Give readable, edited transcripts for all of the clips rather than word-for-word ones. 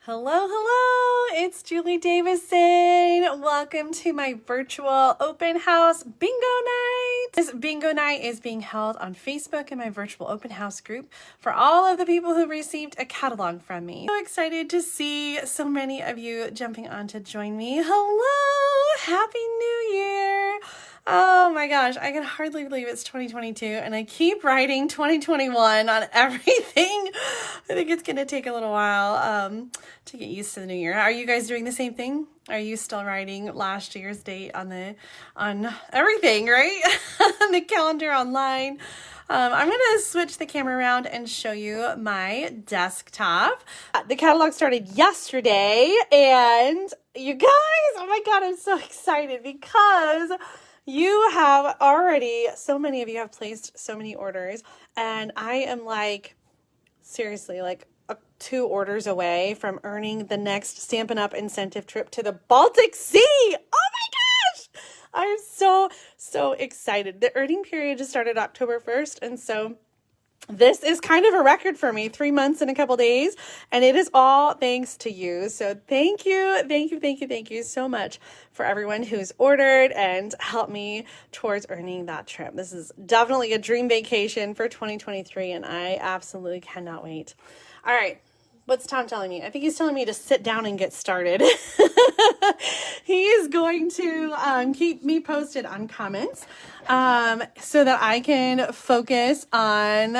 Hello, hello, it's Julie Davison. Welcome to my virtual open house bingo night. This bingo night is being held on Facebook in my virtual open house group for all of the people who received a catalog from me. So excited to see so many of you jumping on to join me. Hello, Happy New Year. Oh my gosh, I can hardly believe it's 2022 and I keep writing 2021 on everything. I think it's going to take a little while to get used to the new year. Are you guys doing the same thing? Are you still writing last year's date on everything, right? On the calendar online. I'm going to switch the camera around and show you my desktop. The catalog started yesterday and you guys, oh my God, I'm so excited because you have already, so many of you have placed so many orders, and I am like, seriously, like 2 orders away from earning the next Stampin' Up! Incentive trip to the Baltic Sea. Oh my gosh! I'm so excited. The earning period just started October 1st, and so this is kind of a record for me, 3 months and a couple days, and it is all thanks to you. So thank you so much for everyone who's ordered and helped me towards earning that trip. This is definitely a dream vacation for 2023, and I absolutely cannot wait. All right. What's Tom telling me? I think he's telling me to sit down and get started. He is going to keep me posted on comments so that I can focus on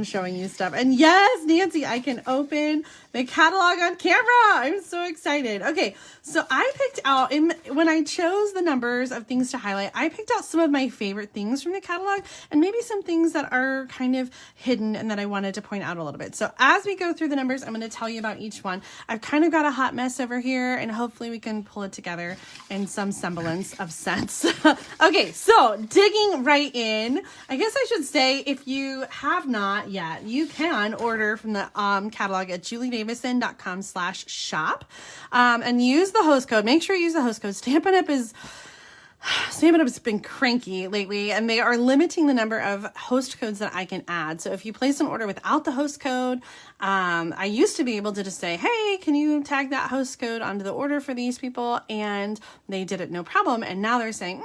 showing you stuff. And yes, Nancy, I can open the catalog on camera. I'm so excited. Okay, so I picked out, when I chose the numbers of things to highlight, I picked out some of my favorite things from the catalog and maybe some things that are kind of hidden and that I wanted to point out a little bit. So as we go through the numbers, I'm going to tell you about each one. I've kind of got a hot mess over here and hopefully we can pull it together in some semblance of sense. Okay, so digging right in, I guess I should say if you have not yet, you can order from the catalog at juliedavison.com/shop and use the host code. Make sure you use the host code. Stampin' Up! Has been cranky lately, and they are limiting the number of host codes that I can add. So if you place an order without the host code, I used to be able to just say, hey, can you tag that host code onto the order for these people? And they did it no problem. And now they're saying,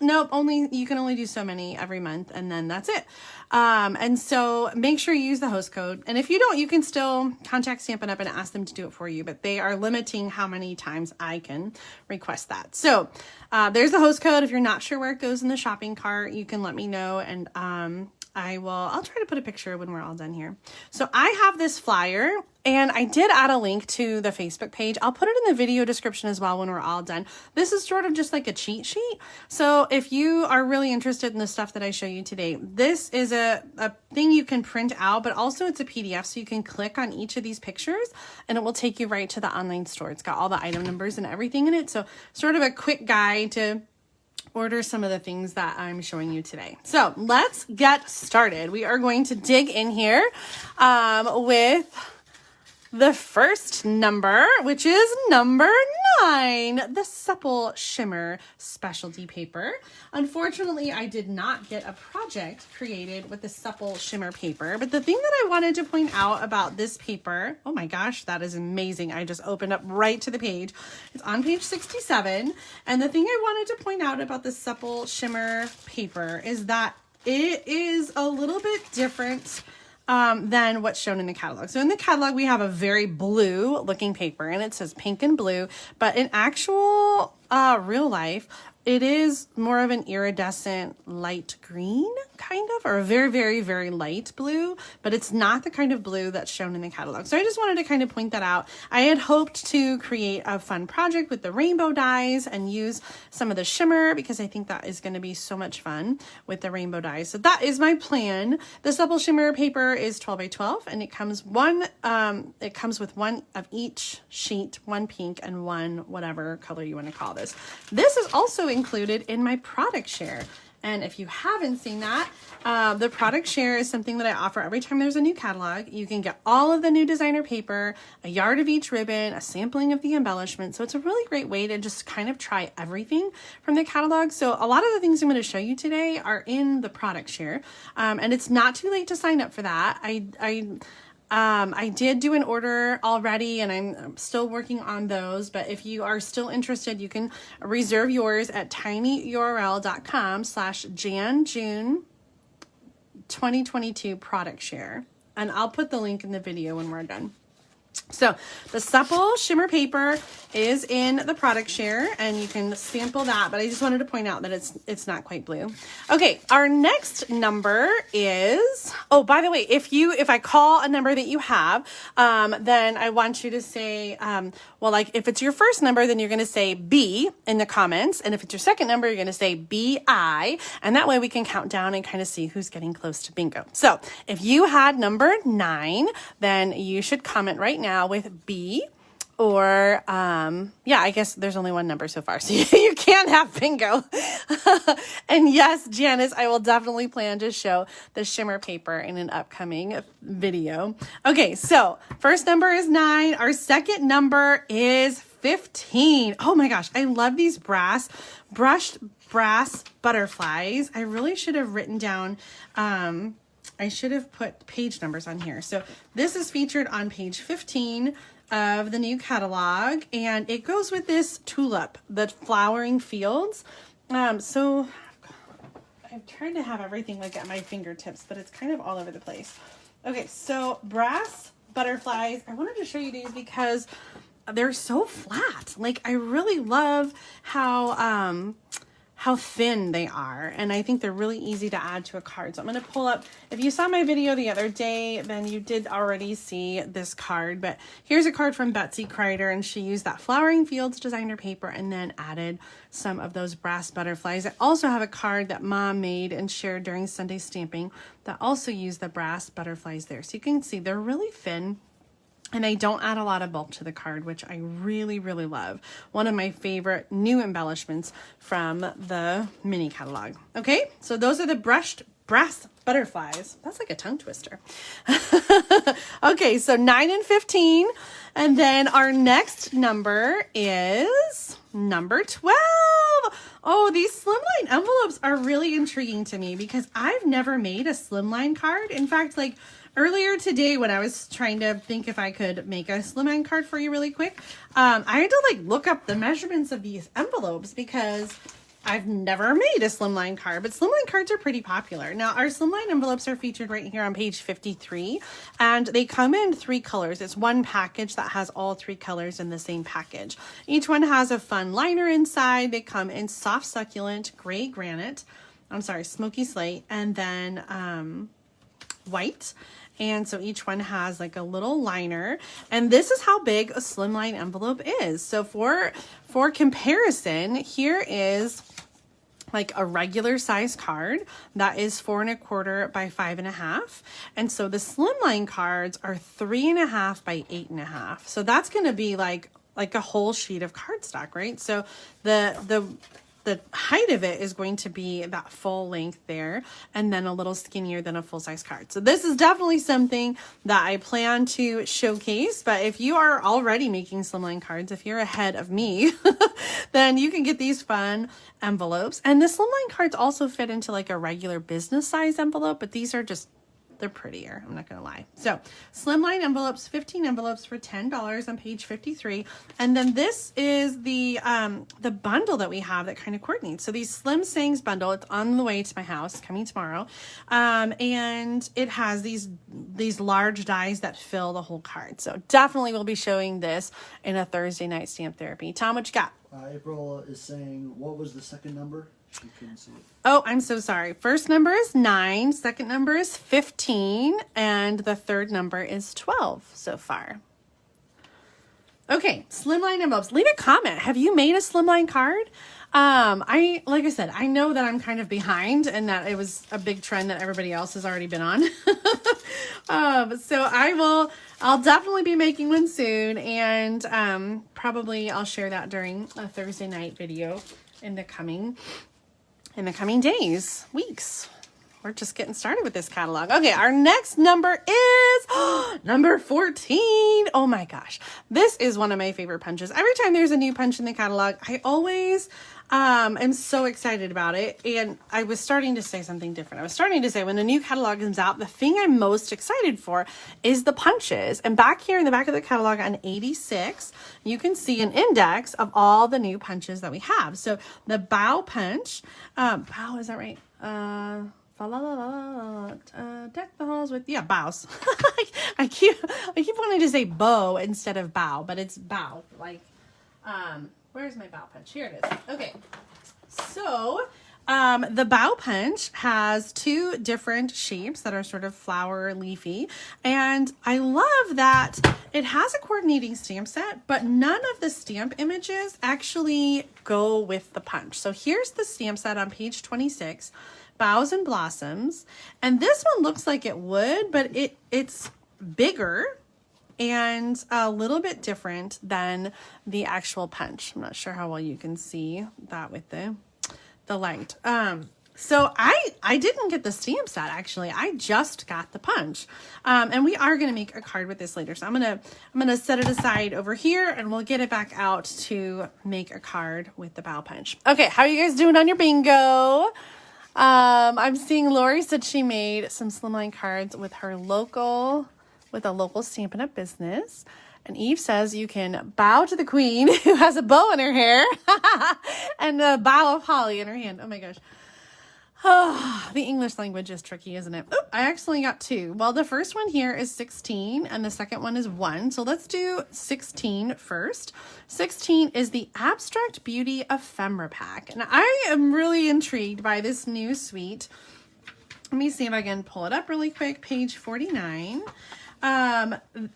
nope, you can only do so many every month, and then that's it. And so make sure you use the host code. And if you don't, you can still contact Stampin' Up! And ask them to do it for you, but they are limiting how many times I can request that. So there's the host code. If you're not sure where it goes in the shopping cart, you can let me know, and I'll try to put a picture when we're all done here. So I have this flyer, and I did add a link to the Facebook page. I'll put it in the video description as well when we're all done. This is sort of just like a cheat sheet. So if you are really interested in the stuff that I show you today, this is a thing you can print out, but also it's a PDF. So you can click on each of these pictures and it will take you right to the online store. It's got all the item numbers and everything in it. So sort of a quick guide to order some of the things that I'm showing you today. So let's get started. We are going to dig in here with the first number, which is number 9, the Supple Shimmer Specialty Paper. Unfortunately, I did not get a project created with the Supple Shimmer paper, but the thing that I wanted to point out about this paper, oh my gosh, that is amazing. I just opened up right to the page. It's on page 67, and the thing I wanted to point out about the Supple Shimmer paper is that it is a little bit different than what's shown in the catalog. So in the catalog, we have a very blue looking paper and it says pink and blue, but in actual real life, it is more of an iridescent light green, kind of, or a very, very, very light blue, but it's not the kind of blue that's shown in the catalog. So I just wanted to kind of point that out. I had hoped to create a fun project with the rainbow dyes and use some of the shimmer because I think that is going to be so much fun with the rainbow dyes. So that is my plan. The Supple Shimmer paper is 12 by 12 and it comes with one of each sheet, one pink and one whatever color you want to call this. This is also included in my product share. And if you haven't seen that, the product share is something that I offer every time there's a new catalog. You can get all of the new designer paper, a yard of each ribbon, a sampling of the embellishment. So it's a really great way to just kind of try everything from the catalog. So a lot of the things I'm going to show you today are in the product share. And it's not too late to sign up for that. I did do an order already and I'm still working on those, but if you are still interested, you can reserve yours at tinyurl.com/JanJune 2022 product share. And I'll put the link in the video when we're done. So the supple shimmer paper is in the product share and you can sample that, but I just wanted to point out that it's not quite blue. Okay, our next number is, oh, by the way, if I call a number that you have, then I want you to say, well, like if it's your first number, then you're going to say B in the comments. And if it's your second number, you're going to say BI. And that way we can count down and kind of see who's getting close to bingo. So if you had number 9, then you should comment right now with B, or yeah, I guess there's only one number so far, so you can't have bingo. And yes, Janice, I will definitely plan to show the shimmer paper in an upcoming video. Okay, so first number is 9. Our second number is 15. Oh my gosh, I love these brushed brass butterflies. I really should have written down I should have put page numbers on here. So this is featured on page 15 of the new catalog, and it goes with this tulip, the flowering fields. So I'm trying to have everything like at my fingertips, but it's kind of all over the place. Okay, so brass butterflies. I wanted to show you these because they're so flat. Like I really love how thin they are, and I think they're really easy to add to a card. So I'm going to pull up, if you saw my video the other day, then you did already see this card, but here's a card from Betsy Kreider, and she used that Flowering Fields designer paper and then added some of those brass butterflies. I also have a card that Mom made and shared during Sunday stamping that also used the brass butterflies there. So you can see they're really thin. And I don't add a lot of bulk to the card, which I really, really love. One of my favorite new embellishments from the mini catalog. Okay, so those are the brushed brass butterflies. That's like a tongue twister. Okay, so 9 and 15. And then our next number is number 12. Oh, these slimline envelopes are really intriguing to me because I've never made a slimline card. In fact, like, earlier today when I was trying to think if I could make a slimline card for you really quick, I had to like look up the measurements of these envelopes because I've never made a slimline card, but slimline cards are pretty popular. Now our slimline envelopes are featured right here on page 53, and they come in 3 colors. It's one package that has all 3 colors in the same package. Each one has a fun liner inside. They come in soft succulent, gray granite, smoky slate, and then white. And so each one has like a little liner, and this is how big a slimline envelope is. So for comparison, here is like a regular size card that is 4 1/4 by 5 1/2. And so the slimline cards are 3 1/2 by 8 1/2. So that's going to be like a whole sheet of cardstock, right? So the height of it is going to be that full length there, and then a little skinnier than a full-size card. So this is definitely something that I plan to showcase, but if you are already making slimline cards, if you're ahead of me, then you can get these fun envelopes. And the slimline cards also fit into like a regular business size envelope, but these are just, they're prettier, I'm not gonna lie. So slimline envelopes, 15 envelopes for $10 on page 53. And then this is the bundle that we have that kind of coordinates. So these Slim Sayings bundle, it's on the way to my house, coming tomorrow. And it has these large dies that fill the whole card. So definitely we'll be showing this in a Thursday night stamp therapy. Tom, what you got? April is saying, what was the second number? She couldn't see it. Oh, I'm so sorry. First number is 9, second number is 15, and the third number is 12 so far. Okay, slimline envelopes. Leave a comment. Have you made a slimline card? Like I said, I know that I'm kind of behind and that it was a big trend that everybody else has already been on. So I'll definitely be making one soon, and probably I'll share that during a Thursday night video in the coming days, weeks. we're just getting started with this catalog. Okay, our next number is number 14. Oh my gosh. This is one of my favorite punches. Every time there's a new punch in the catalog, I always am so excited about it. And I was starting to say something different. I was starting to say when a new catalog comes out, the thing I'm most excited for is the punches. And back here in the back of the catalog on 86, you can see an index of all the new punches that we have. So the bow punch, bow, is that right? Deck the halls with, yeah, bows. I keep wanting to say bow instead of bow, but it's bow. Like, where's my bow punch? Here it is. Okay. So, the bow punch has two different shapes that are sort of flower leafy. And I love that it has a coordinating stamp set, but none of the stamp images actually go with the punch. So here's the stamp set on page 26, Bows and Blossoms. And this one looks like it would, but it's bigger and a little bit different than the actual punch. I'm not sure how well you can see that with the light. So I didn't get the stamp set, actually. I just got the punch. And we are going to make a card with this later. So I'm going to set it aside over here and we'll get it back out to make a card with the bow punch. Okay, how are you guys doing on your bingo? I'm seeing Lori said she made some slimline cards with a local Stampin' Up! Business. And Eve says you can bow to the queen who has a bow in her hair and a bow of holly in her hand. Oh my gosh. Oh, the English language is tricky, isn't it? Oh, I actually got two. Well, the first one here is 16 and the second one is 1. So let's do 16 first. 16 is the Abstract Beauty Ephemera pack. And I am really intrigued by this new suite. Let me see if I can pull it up really quick. Page 49.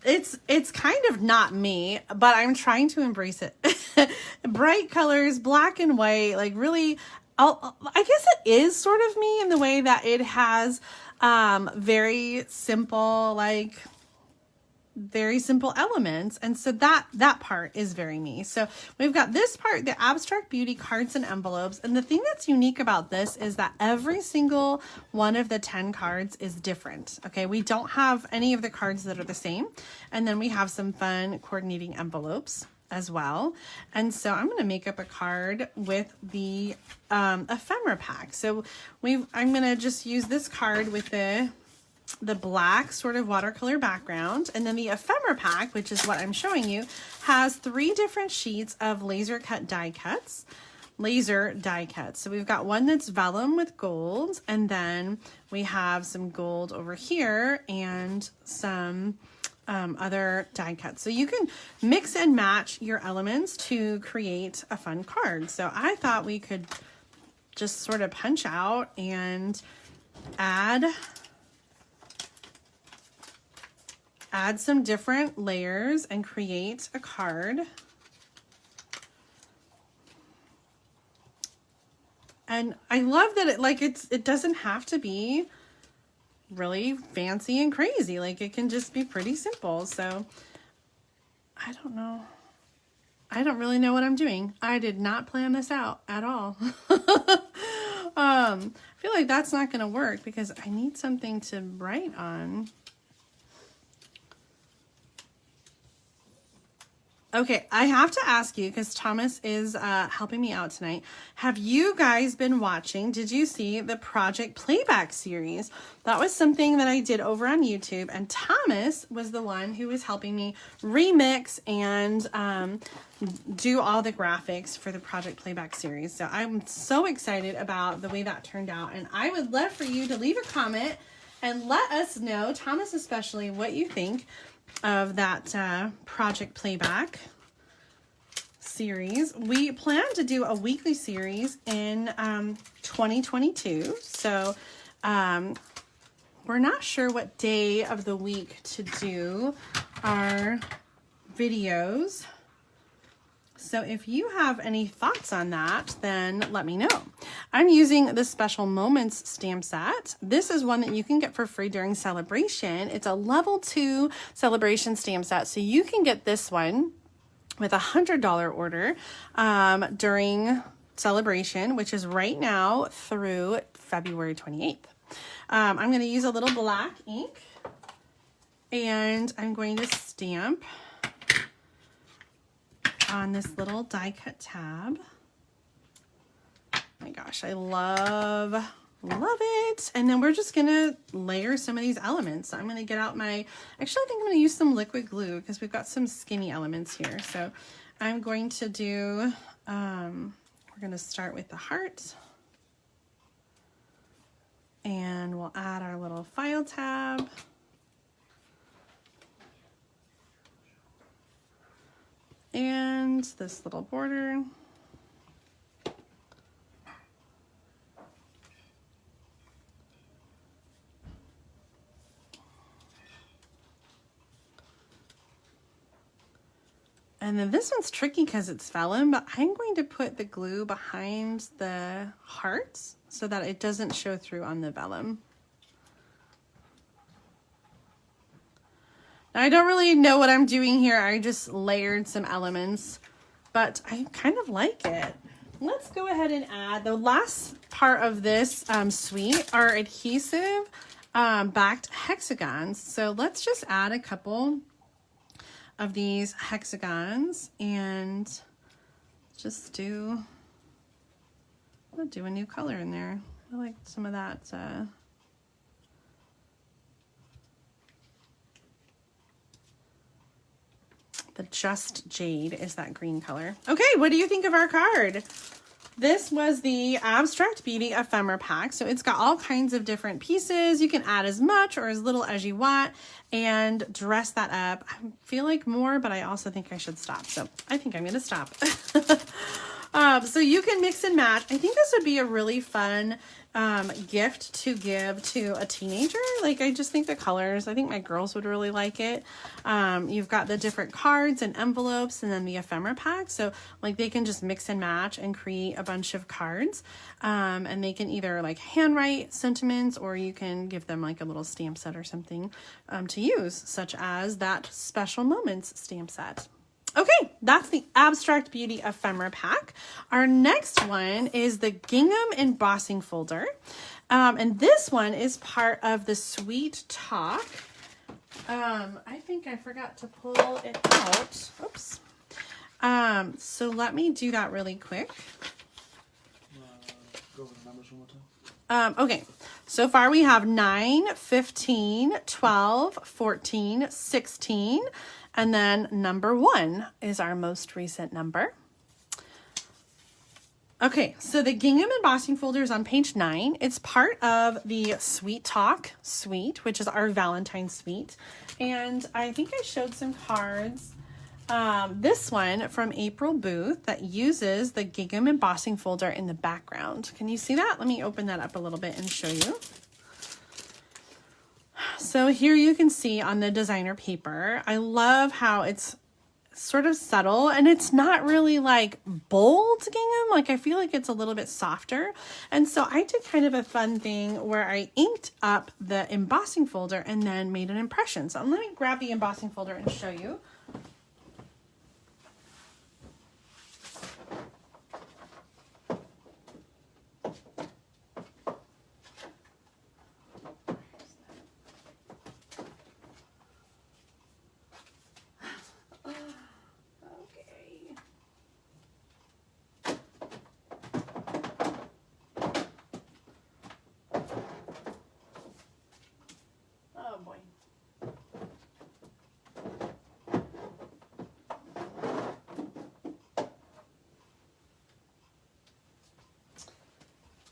It's kind of not me, but I'm trying to embrace it. Bright colors, black and white, like really, I guess it is sort of me in the way that it has, very simple elements. And so that part is very me. So we've got this part, the Abstract Beauty cards and envelopes. And the thing that's unique about this is that every single one of the 10 cards is different. Okay. We don't have any of the cards that are the same. And then we have some fun coordinating envelopes as well. And so I'm going to make up a card with the, ephemera pack. So I'm going to just use this card with the black sort of watercolor background, and then the ephemera pack, which is what I'm showing you, has 3 different sheets of laser die cuts. So we've got one that's vellum with gold, and then we have some gold over here and some other die cuts. So you can mix and match your elements to create a fun card. So I thought we could just sort of punch out and add some different layers and create a card. And I love that it doesn't have to be really fancy and crazy. Like it can just be pretty simple. So I don't know. I don't really know what I'm doing. I did not plan this out at all. I feel like that's not going to work because I need something to write on. Okay, I have to ask you, because Thomas is helping me out tonight. Have you guys been watching? Did you see the Project Playback series? That was something that I did over on YouTube, and Thomas was the one who was helping me remix and do all the graphics for the Project Playback series. So I'm so excited about the way that turned out, and I would love for you to leave a comment and let us know, Thomas especially, what you think of that Project Playback series. We plan to do a weekly series in 2022. So we're not sure what day of the week to do our videos. So if you have any thoughts on that, then let me know. I'm using the Special Moments stamp set. This is one that you can get for free during Sale-a-Bration. It's a level 2 Sale-a-Bration stamp set. So you can get this one with a $100 order during Sale-a-Bration, which is right now through February 28th. I'm going to use a little black ink, and I'm going to stamp on this little die cut tab. Oh my gosh, I love it. And then we're just gonna layer some of these elements. So I'm gonna get out my, actually I think I'm gonna use some liquid glue because we've got some skinny elements here. So I'm going to do, we're gonna start with the heart. And we'll add our little file tab. And this little border. And then this one's tricky because it's vellum, but I'm going to put the glue behind the hearts so that it doesn't show through on the vellum. Now, I don't really know what I'm doing here. I just layered some elements, but I kind of like it. Let's go ahead and add the last part of this suite are adhesive backed hexagons. So let's just add a couple of these hexagons and just do a new color in there. I like some of that. The Just Jade is that green color. Okay, what do you think of our card? This was the Abstract Beauty Ephemera pack. So it's got all kinds of different pieces. You can add as much or as little as you want and dress that up. I feel like more, but I also think I should stop. So I think I'm going to stop. So you can mix and match. I think this would be a really fun gift to give to a teenager. Like, I just think the colors, I think my girls would really like it. You've got the different cards and envelopes and then the ephemera pack. So like they can just mix and match and create a bunch of cards. And they can either like handwrite sentiments or you can give them like a little stamp set or something to use, such as that Special Moments stamp set. Okay, that's the Abstract Beauty Ephemera pack. Our next one is the Gingham embossing folder. And this one is part of the Sweet Talk. I think I forgot to pull it out. Oops. So let me do that really quick. Go over the numbers one more time. Okay, so far we have 9, 15, 12, 14, 16, and then number 1 is our most recent number. Okay, so the Gingham embossing folder is on page 9. It's part of the Sweet Talk suite, which is our Valentine's suite. And I think I showed some cards. This one from April Booth that uses the Gingham embossing folder in the background. Can you see that? Let me open that up a little bit and show you. So here you can see on the designer paper, I love how it's sort of subtle and it's not really like bold gingham. Like I feel like it's a little bit softer. And so I did kind of a fun thing where I inked up the embossing folder and then made an impression. So let me grab the embossing folder and show you.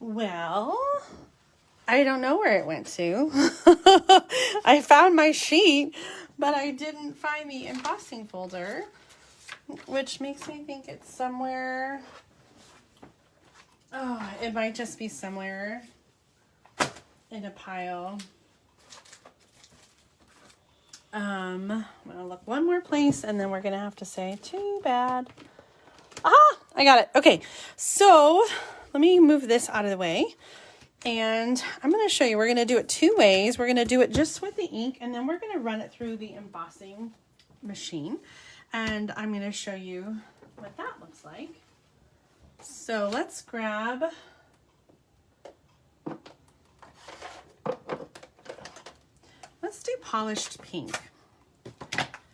Well, I don't know where it went to. I found my sheet, but I didn't find the embossing folder, which makes me think it's somewhere. Oh, it might just be somewhere in a pile. I'm gonna look one more place and then we're gonna have to say too bad. Aha, I got it. Okay, so let me move this out of the way and I'm going to show you. We're going to do it 2 ways. We're going to do it just with the ink and then we're going to run it through the embossing machine and I'm going to show you what that looks like. So let's grab let's do polished pink.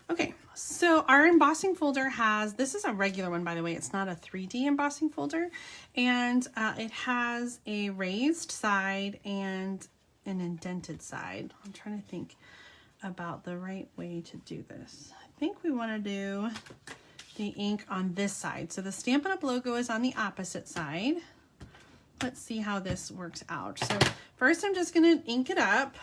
Okay, so our embossing folder has, this is a regular one, by the way. It's not a 3D embossing folder. And it has a raised side and an indented side. I'm trying to think about the right way to do this. I think we want to do the ink on this side. So the Stampin' Up! Logo is on the opposite side. Let's see how this works out. So first I'm just going to ink it up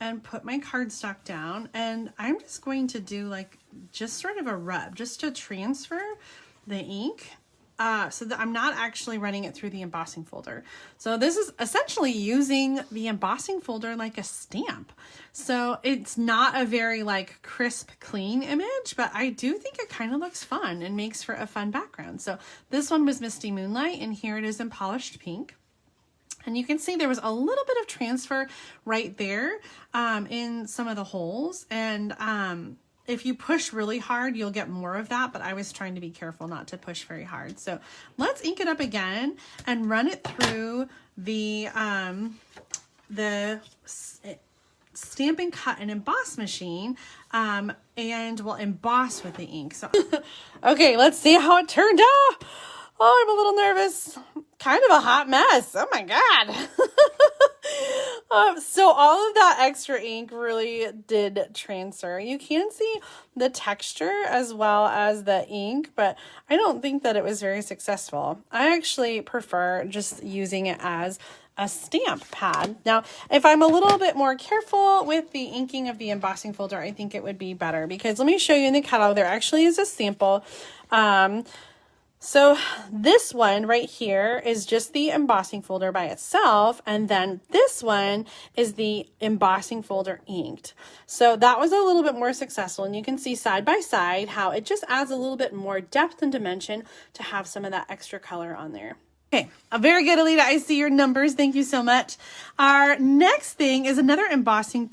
and put my cardstock down, and I'm just going to do like just sort of a rub just to transfer the ink so that I'm not actually running it through the embossing folder. So this is essentially using the embossing folder like a stamp. So it's not a very like crisp, clean image, but I do think it kind of looks fun and makes for a fun background. So this one was Misty Moonlight, and here it is in polished pink. And you can see there was a little bit of transfer right there in some of the holes. And if you push really hard, you'll get more of that, but I was trying to be careful not to push very hard. So let's ink it up again and run it through the Stampin' Cut and Emboss machine, and we'll emboss with the ink. So, okay, let's see how it turned out. Oh, I'm a little nervous. Kind of a hot mess. Oh my God. So all of that extra ink really did transfer. You can see the texture as well as the ink, but I don't think that it was very successful. I actually prefer just using it as a stamp pad. Now, if I'm a little bit more careful with the inking of the embossing folder, I think it would be better, because let me show you in the catalog, there actually is a sample. So this one right here is just the embossing folder by itself, and then this one is the embossing folder inked. So that was a little bit more successful, and you can see side by side how it just adds a little bit more depth and dimension to have some of that extra color on there. Okay, very good, Alita. I see your numbers. Thank you so much. Our next thing is another embossing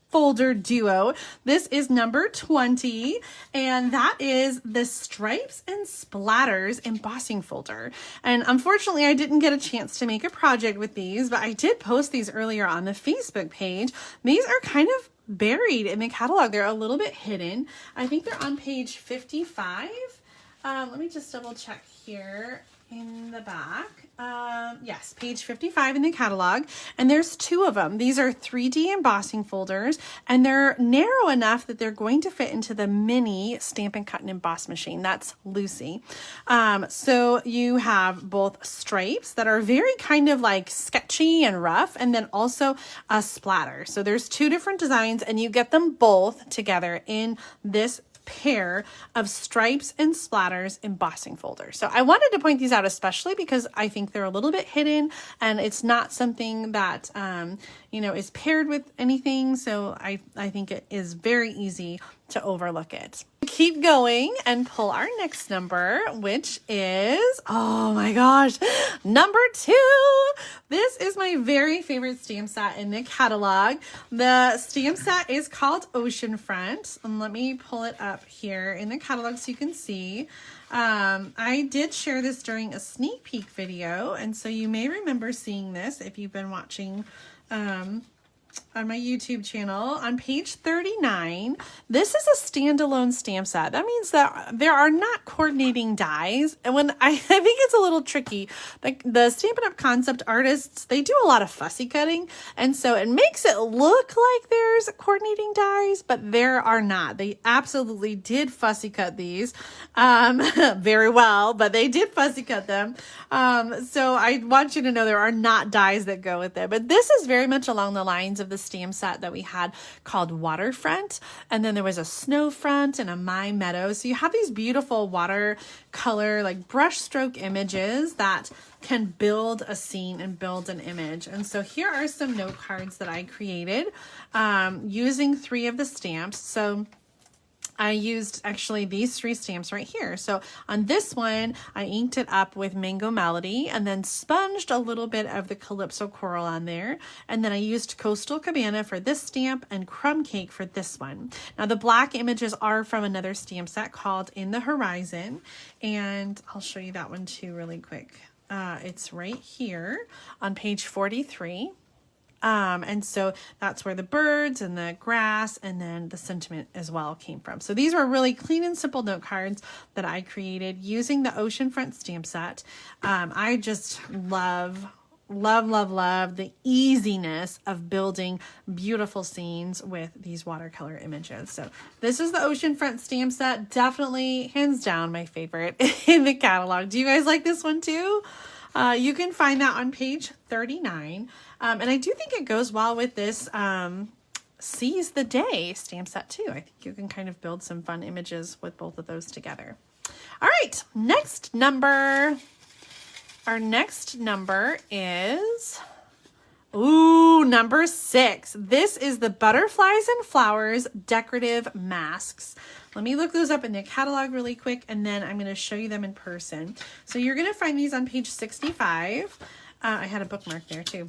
folder duo. This is number 20, and that is the Stripes and Splatters embossing folder. And unfortunately, I didn't get a chance to make a project with these, but I did post these earlier on the Facebook page. These are kind of buried in the catalog. They're a little bit hidden. I think they're on page 55. Let me just double check here in the back. Yes, page 55 in the catalog, and there's two of them. These are 3D embossing folders, and they're narrow enough that they're going to fit into the mini Stampin' Cut and Emboss machine. That's Lucy. So you have both stripes that are very kind of like sketchy and rough, and then also a splatter. So there's two different designs, and you get them both together in this pair of Stripes and Splatters embossing folders. So I wanted to point these out especially because I think they're a little bit hidden, and it's not something that you know, is paired with anything. So I think it is very easy to overlook it. Keep going and pull our next number, which is, oh my gosh, number 2. This is my very favorite stamp set in the catalog. The stamp set is called Oceanfront, and let me pull it up here in the catalog so you can see. I did share this during a sneak peek video, and so you may remember seeing this if you've been watching on my YouTube channel. On page 39, this is a standalone stamp set. That means that there are not coordinating dies. And when I think it's a little tricky, like the Stampin' Up! Concept artists, they do a lot of fussy cutting. And so it makes it look like there's coordinating dies, but there are not. They absolutely did fussy cut these very well, but they did fussy cut them. So I want you to know there are not dies that go with it. But this is very much along the lines of the stamp set that we had called Waterfront, and then there was a Snowfront and a My Meadow. So you have these beautiful watercolor like brush stroke images that can build a scene and build an image. And so here are some note cards that I created using 3 of the stamps. So I used actually these 3 stamps right here. So on this one, I inked it up with Mango Melody and then sponged a little bit of the Calypso Coral on there. And then I used Coastal Cabana for this stamp and Crumb Cake for this one. Now the black images are from another stamp set called In the Horizon. And I'll show you that one too really quick. It's right here on page 43. And so that's where the birds and the grass and then the sentiment as well came from. So these were really clean and simple note cards that I created using the Oceanfront stamp set. I just love the easiness of building beautiful scenes with these watercolor images. So this is the Oceanfront stamp set. Definitely, hands down, my favorite in the catalog. Do you guys like this one too? You can find that on page 39. And I do think it goes well with this Seize the Day stamp set too. I think you can kind of build some fun images with both of those together. All right, next number. Our next number is, number 6. This is the Butterflies and Flowers Decorative Masks. Let me look those up in the catalog really quick, and then I'm going to show you them in person. So you're going to find these on page 65. I had a bookmark there too.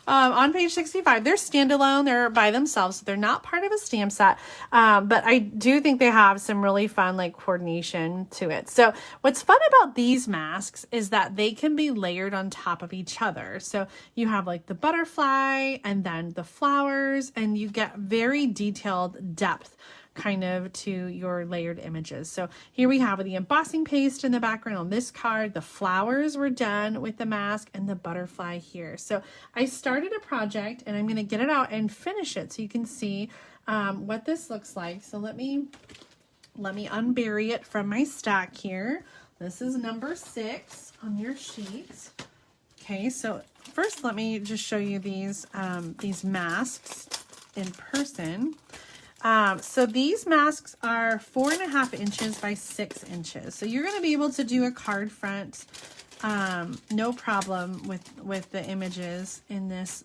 On page 65, they're standalone. They're by themselves. So they're not part of a stamp set. But I do think they have some really fun like coordination to it. So what's fun about these masks is that they can be layered on top of each other. So you have like the butterfly and then the flowers, and you get very detailed depth kind of to your layered images. So here we have the embossing paste in the background on this card. The flowers were done with the mask and the butterfly here. So I started a project and I'm going to get it out and finish it so you can see what this looks like. So let me unbury it from my stack here. This is number 6 on your sheets. Okay, so first let me just show you these masks in person. So these masks are 4.5 inches by 6 inches. So you're going to be able to do a card front, no problem with the images in this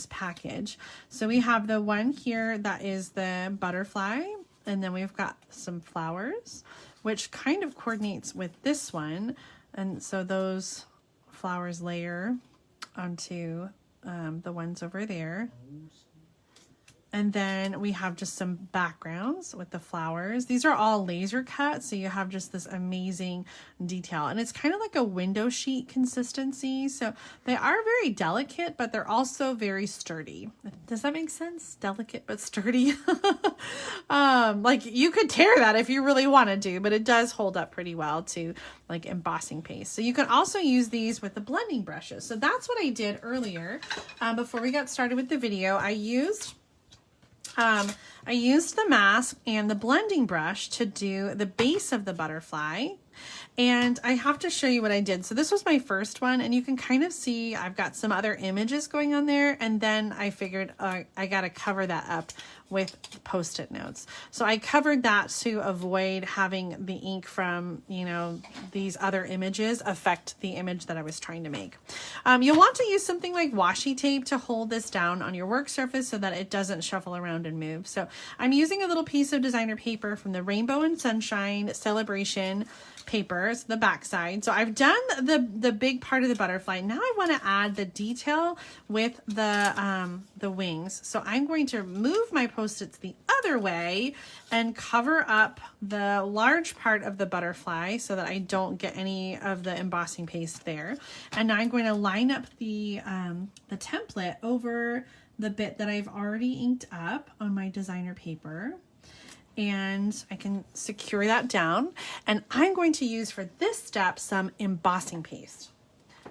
package. So we have the one here that is the butterfly, and then we've got some flowers, which kind of coordinates with this one. And so those flowers layer onto the ones over there. And then we have just some backgrounds with the flowers. These are all laser cut, so you have just this amazing detail. And it's kind of like a window sheet consistency. So they are very delicate, but they're also very sturdy. Does that make sense? Delicate but sturdy. Like you could tear that if you really wanted to, but it does hold up pretty well to like embossing paste. So you can also use these with the blending brushes. So that's what I did earlier. Before we got started with the video, I used the mask and the blending brush to do the base of the butterfly. And I have to show you what I did. So this was my first one, and you can kind of see I've got some other images going on there. And then I figured I got to cover that up with Post-it notes. So I covered that to avoid having the ink from, these other images affect the image that I was trying to make. You'll want to use something like washi tape to hold this down on your work surface so that it doesn't shuffle around and move. So I'm using a little piece of designer paper from the Rainbow and Sunshine Sale-a-Bration papers, the back side. So I've done the big part of the butterfly. Now I want to add the detail with the wings. So I'm going to move my Post-its the other way and cover up the large part of the butterfly so that I don't get any of the embossing paste there. And now I'm going to line up the template over the bit that I've already inked up on my designer paper. And I can secure that down. And I'm going to use for this step some embossing paste.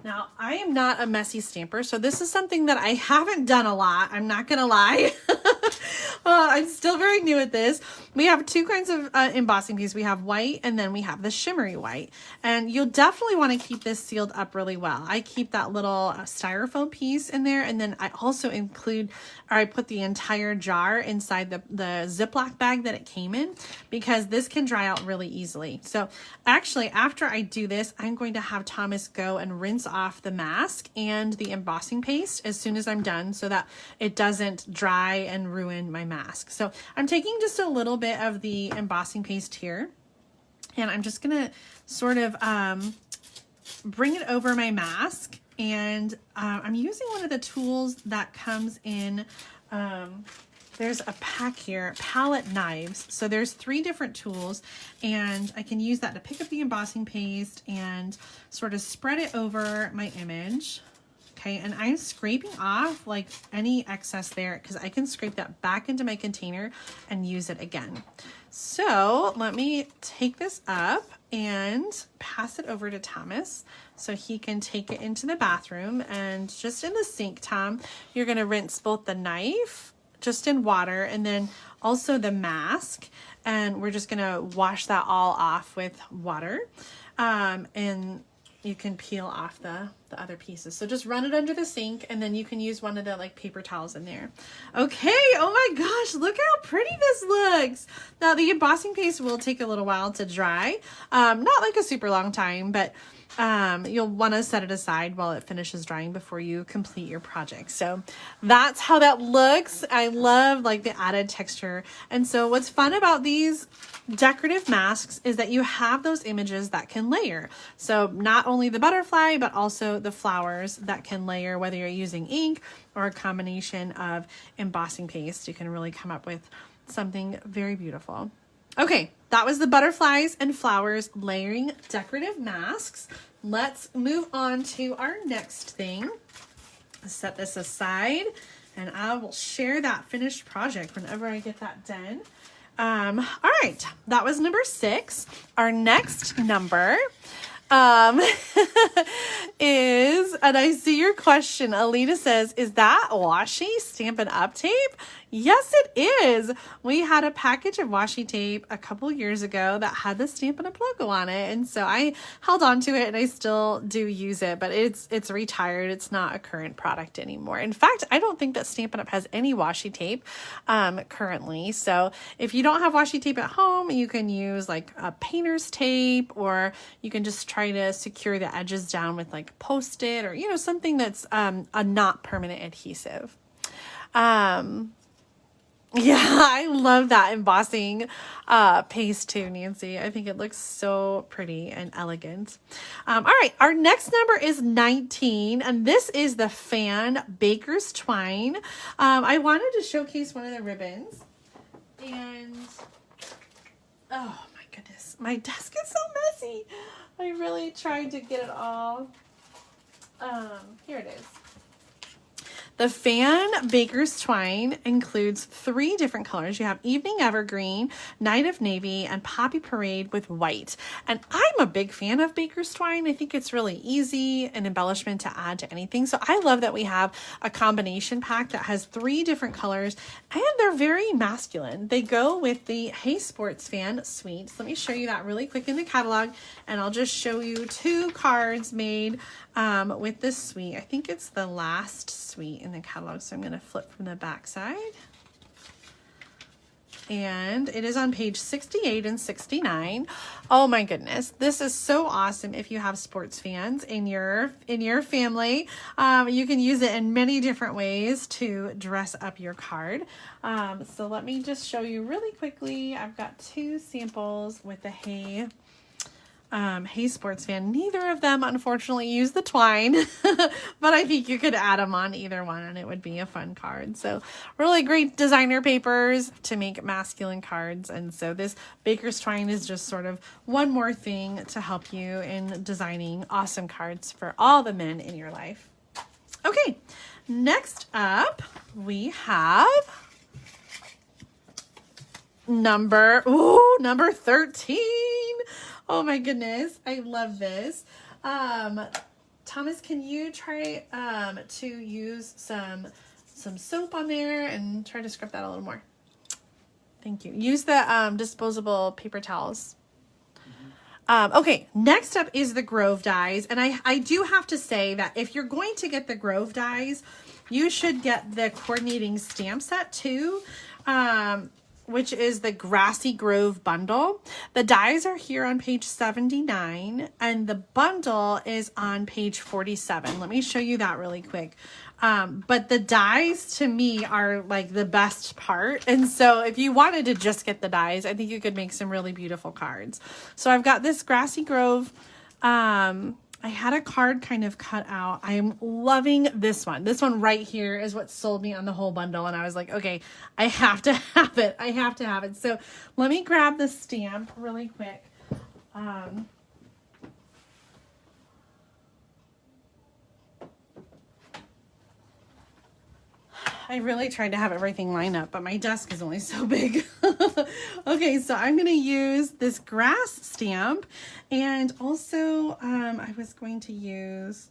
Now, I am not a messy stamper, so this is something that I haven't done a lot. I'm not going to lie. I'm still very new at this. We have two kinds of embossing paste. We have white, and then we have the shimmery white. And you'll definitely want to keep this sealed up really well. I keep that little styrofoam piece in there, and then I also I put the entire jar inside the Ziploc bag that it came in, because this can dry out really easily. So actually, after I do this, I'm going to have Thomas go and rinse off the mask and the embossing paste as soon as I'm done so that it doesn't dry and ruin my mask. So I'm taking just a little bit of the embossing paste here, and I'm just gonna sort of bring it over my mask, and I'm using one of the tools that comes in there's a pack here, palette knives. So there's 3 different tools, and I can use that to pick up the embossing paste and sort of spread it over my image. Okay, and I'm scraping off like any excess there because I can scrape that back into my container and use it again. So let me take this up and pass it over to Thomas so he can take it into the bathroom. And just in the sink, Tom, you're going to rinse both the knife just in water and then also the mask. And we're just going to wash that all off with water. And you can peel off the other pieces. So just run it under the sink and then you can use one of the like paper towels in there. Okay, oh my gosh, look how pretty this looks. Now the embossing paste will take a little while to dry. Not like a super long time, but you'll want to set it aside while it finishes drying before you complete your project. So that's how that looks. I love like the added texture. And so what's fun about these decorative masks is that you have those images that can layer. So not only the butterfly, but also the flowers that can layer, whether you're using ink or a combination of embossing paste. You can really come up with something very beautiful. Okay, that was the butterflies and flowers layering decorative masks. Let's move on to our next thing. Set this aside and I will share that finished project whenever I get that done. All right, that was number 6. Our next number is, and I see your question, Alita says, is that washi Stampin' Up tape? Yes, it is. We had a package of washi tape a couple years ago that had the Stampin' Up logo on it. And so I held on to it and I still do use it, but it's retired. It's not a current product anymore. In fact, I don't think that Stampin' Up has any washi tape currently. So if you don't have washi tape at home, you can use like a painter's tape, or you can just try to secure the edges down with like Post-it or, you know, something that's a not permanent adhesive. Yeah, I love that embossing paste too, Nancy. I think it looks so pretty and elegant. All right, our next number is 19, and this is the Fan Baker's Twine. I wanted to showcase one of the ribbons, and oh my goodness, my desk is so messy. I really tried to get it all. Here it is. The Fan Baker's Twine includes 3 different colors. You have Evening Evergreen, Night of Navy, and Poppy Parade with white. And I'm a big fan of Baker's Twine. I think it's really easy, an embellishment to add to anything. So I love that we have a combination pack that has 3 different colors, and they're very masculine. They go with the Hey Sports Fan suite. Let me show you that really quick in the catalog, and I'll just show you 2 cards made with this suite. I think it's the last suite in the catalog, so I'm going to flip from the back side. And it is on page 68 and 69. Oh my goodness, this is so awesome if you have sports fans in your family. You can use it in many different ways to dress up your card. So let me just show you really quickly. I've got 2 samples with the Hey Sports Fan. Neither of them unfortunately use the twine, but I think you could add them on either one and it would be a fun card. So really great designer papers to make masculine cards. And so this Baker's Twine is just sort of one more thing to help you in designing awesome cards for all the men in your life. Okay, next up we have number 13. Oh my goodness, I love this. Thomas, can you try to use some soap on there and try to scrub that a little more? Thank you. Use the disposable paper towels. Okay, next up is the Grove dies. And I do have to say that if you're going to get the Grove dies, you should get the coordinating stamp set too. Which is the Grassy Grove bundle. The dies are here on page 79 and the bundle is on page 47. Let me show you that really quick. But the dies to me are like the best part. And so if you wanted to just get the dies, I think you could make some really beautiful cards. So I've got this Grassy Grove. I had a card kind of cut out. I'm loving this one. This one right here is what sold me on the whole bundle. And I was like, okay, I have to have it. I have to have it. So let me grab the stamp really quick. I really tried to have everything line up, but my desk is only so big. Okay, so I'm going to use this grass stamp, and also I was going to use,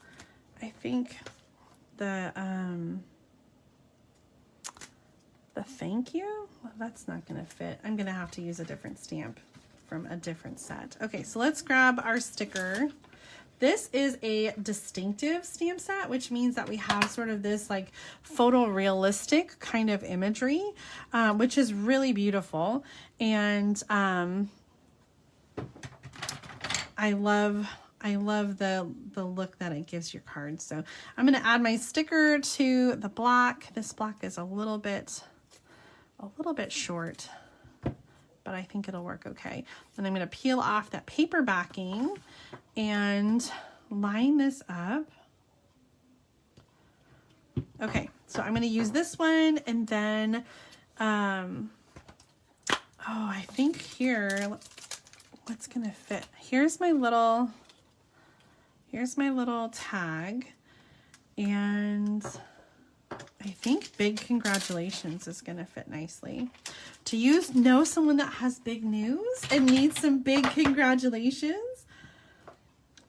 I think, the thank you. Well, that's not going to fit. I'm going to have to use a different stamp from a different set. Okay, so let's grab our sticker. This is a distinctive stamp set, which means that we have sort of this like photorealistic kind of imagery, which is really beautiful. And I love the look that it gives your card. So I'm going to add my sticker to the block. This block is a little bit short, but I think it'll work okay. And I'm going to peel off that paper backing and line this up. Okay, so I'm going to use this one, and then I think here, what's going to fit? Here's my little tag, and I think big congratulations is going to fit nicely. Do you know someone that has big news and needs some big congratulations?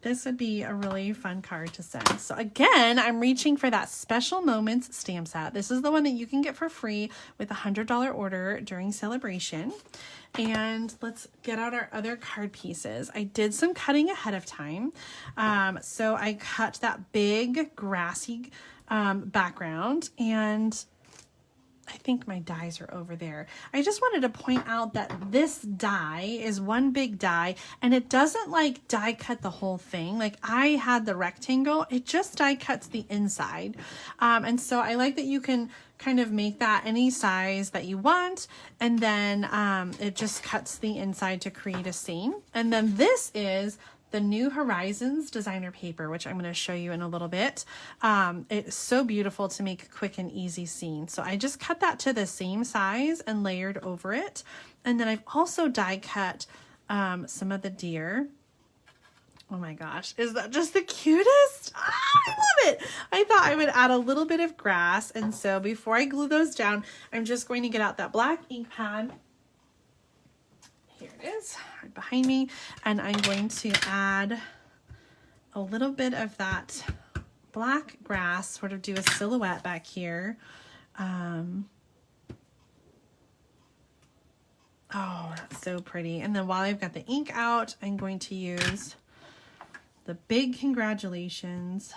This would be a really fun card to send. So again, I'm reaching for that Special Moments stamp set. This is the one that you can get for free with a $100 order during Sale-a-Bration. And let's get out our other card pieces. I did some cutting ahead of time. So I cut that big grassy background, and I think my dies are over there. I just wanted to point out that this die is one big die, and it doesn't like die cut the whole thing. Like I had the rectangle, it just die cuts the inside. And so I like that you can kind of make that any size that you want, and then it just cuts the inside to create a seam. And then this is the New Horizons designer paper, which I'm going to show you in a little bit. It's so beautiful to make quick and easy scenes. So I just cut that to the same size and layered over it. And then I've also die cut some of the deer. Oh my gosh, is that just the cutest? I love it. I thought I would add a little bit of grass. And so before I glue those down, I'm just going to get out that black ink pad. Here it is, right behind me, and I'm going to add a little bit of that black grass, sort of do a silhouette back here. Oh, that's so pretty. And then while I've got the ink out, I'm going to use the big congratulations.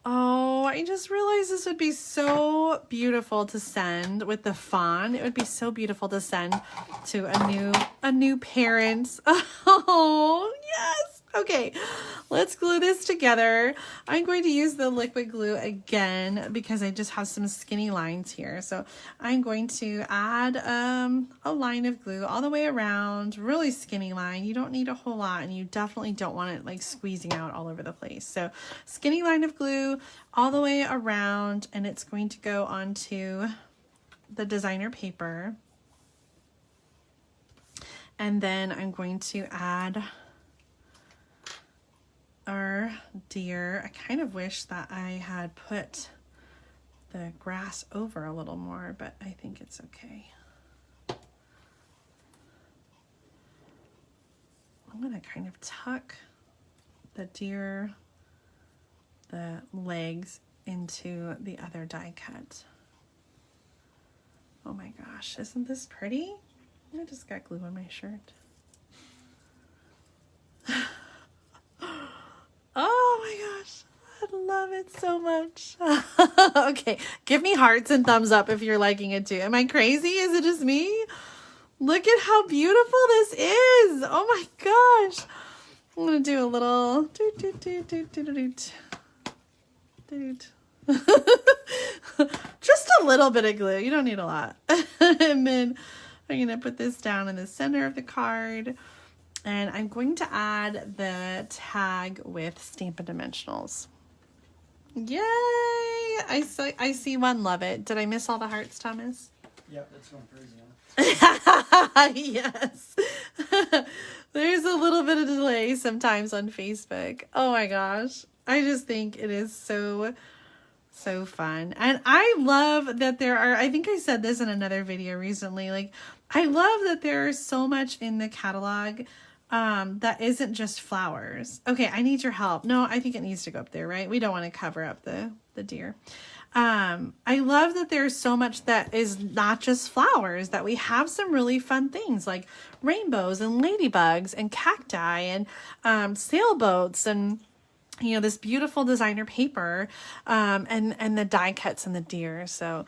Oh, I just realized this would be so beautiful to send with the fawn. It would be so beautiful to send to a new parent. Oh, yes. Okay, let's glue this together. I'm going to use the liquid glue again because I just have some skinny lines here. So I'm going to add a line of glue all the way around, really skinny line. You don't need a whole lot, and you definitely don't want it like squeezing out all over the place. So skinny line of glue all the way around, and it's going to go onto the designer paper. And then I'm going to add our deer. I kind of wish that I had put the grass over a little more, but I think it's okay. I'm going to kind of tuck the deer, the legs into the other die cut. Oh my gosh, isn't this pretty? I just got glue on my shirt. Oh my gosh, I love it so much. Okay, give me hearts and thumbs up if you're liking it too. Am I crazy? Is it just me? Look at how beautiful this is. Oh my gosh. I'm going to do a little just a little bit of glue. You don't need a lot. And then I'm going to put this down in the center of the card. And I'm going to add the tag with Stampin' Dimensionals. Yay! I see one. Love it. Did I miss all the hearts, Thomas? Yep, that's going crazy, huh? Yes. There's a little bit of delay sometimes on Facebook. Oh my gosh. I just think it is so So fun. And I love that there are, I think I said this in another video recently, like, I love that there's so much in the catalog that isn't just flowers. Okay, I need your help. No, I think it needs to go up there, right? We don't want to cover up the deer. I love that there's so much that is not just flowers, that we have some really fun things like rainbows and ladybugs and cacti and sailboats and, you know, this beautiful designer paper, and the die cuts and the deer. So,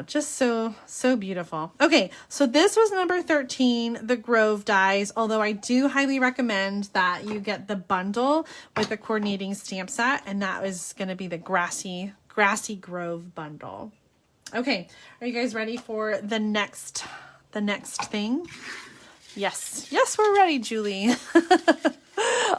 just so beautiful. Okay. So this was number 13, the Grove dies. Although I do highly recommend that you get the bundle with the coordinating stamp set. And that was going to be the Grassy Grove bundle. Okay. Are you guys ready for the next thing? Yes. Yes, we're ready, Julie.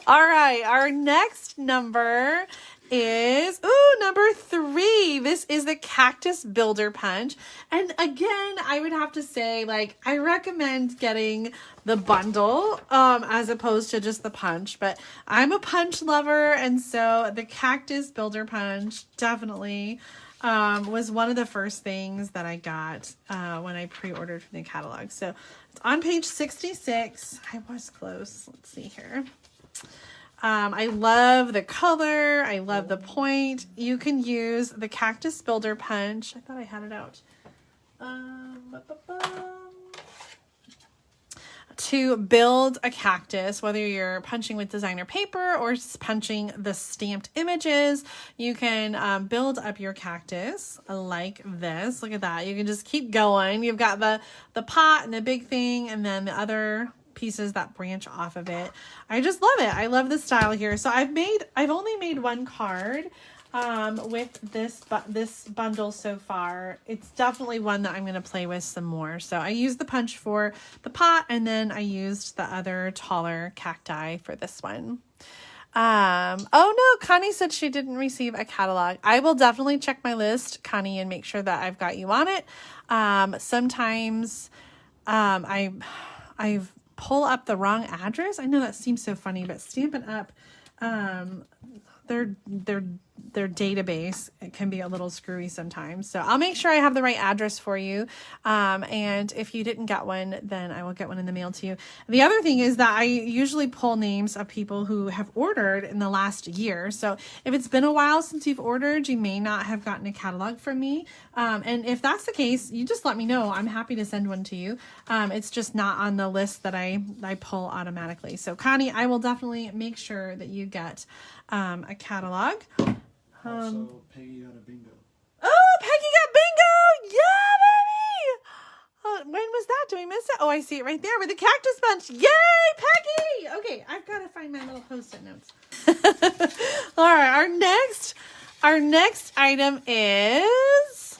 All right, our next number is, number 3. This is the Cactus Builder Punch. And again, I would have to say, like, I recommend getting the bundle as opposed to just the punch. But I'm a punch lover, and so the Cactus Builder Punch definitely was one of the first things that I got when I pre-ordered from the catalog. So it's on page 66. I was close. Let's see here. I love the color. I love the point. You can use the Cactus Builder Punch. I thought I had it out. To build a cactus, whether you're punching with designer paper or punching the stamped images, you can build up your cactus like this. Look at that. You can just keep going. You've got the pot and the big thing, and then the other pieces that branch off of it. I just love it. I love the style here. So I've only made one card with this bundle so far. It's definitely one that I'm going to play with some more. So I used the punch for the pot, and then I used the other taller cacti for this one. Oh no, Connie said she didn't receive a catalog. I will definitely check my list, Connie, and make sure that I've got you on it. Sometimes I've pull up the wrong address. I know that seems so funny, but Stampin' Up, their database, it can be a little screwy sometimes. So I'll make sure I have the right address for you. And if you didn't get one, then I will get one in the mail to you. The other thing is that I usually pull names of people who have ordered in the last year. So if it's been a while since you've ordered, you may not have gotten a catalog from me. And if that's the case, you just let me know. I'm happy to send one to you. It's just not on the list that I pull automatically. So Connie, I will definitely make sure that you get a catalog. Also, Peggy got a bingo. Oh, Peggy got bingo! Yeah, baby! Oh, when was that? Do we miss it? Oh, I see it right there with the cactus bunch. Yay, Peggy! Okay, I've got to find my little post-it notes. All right, our next item is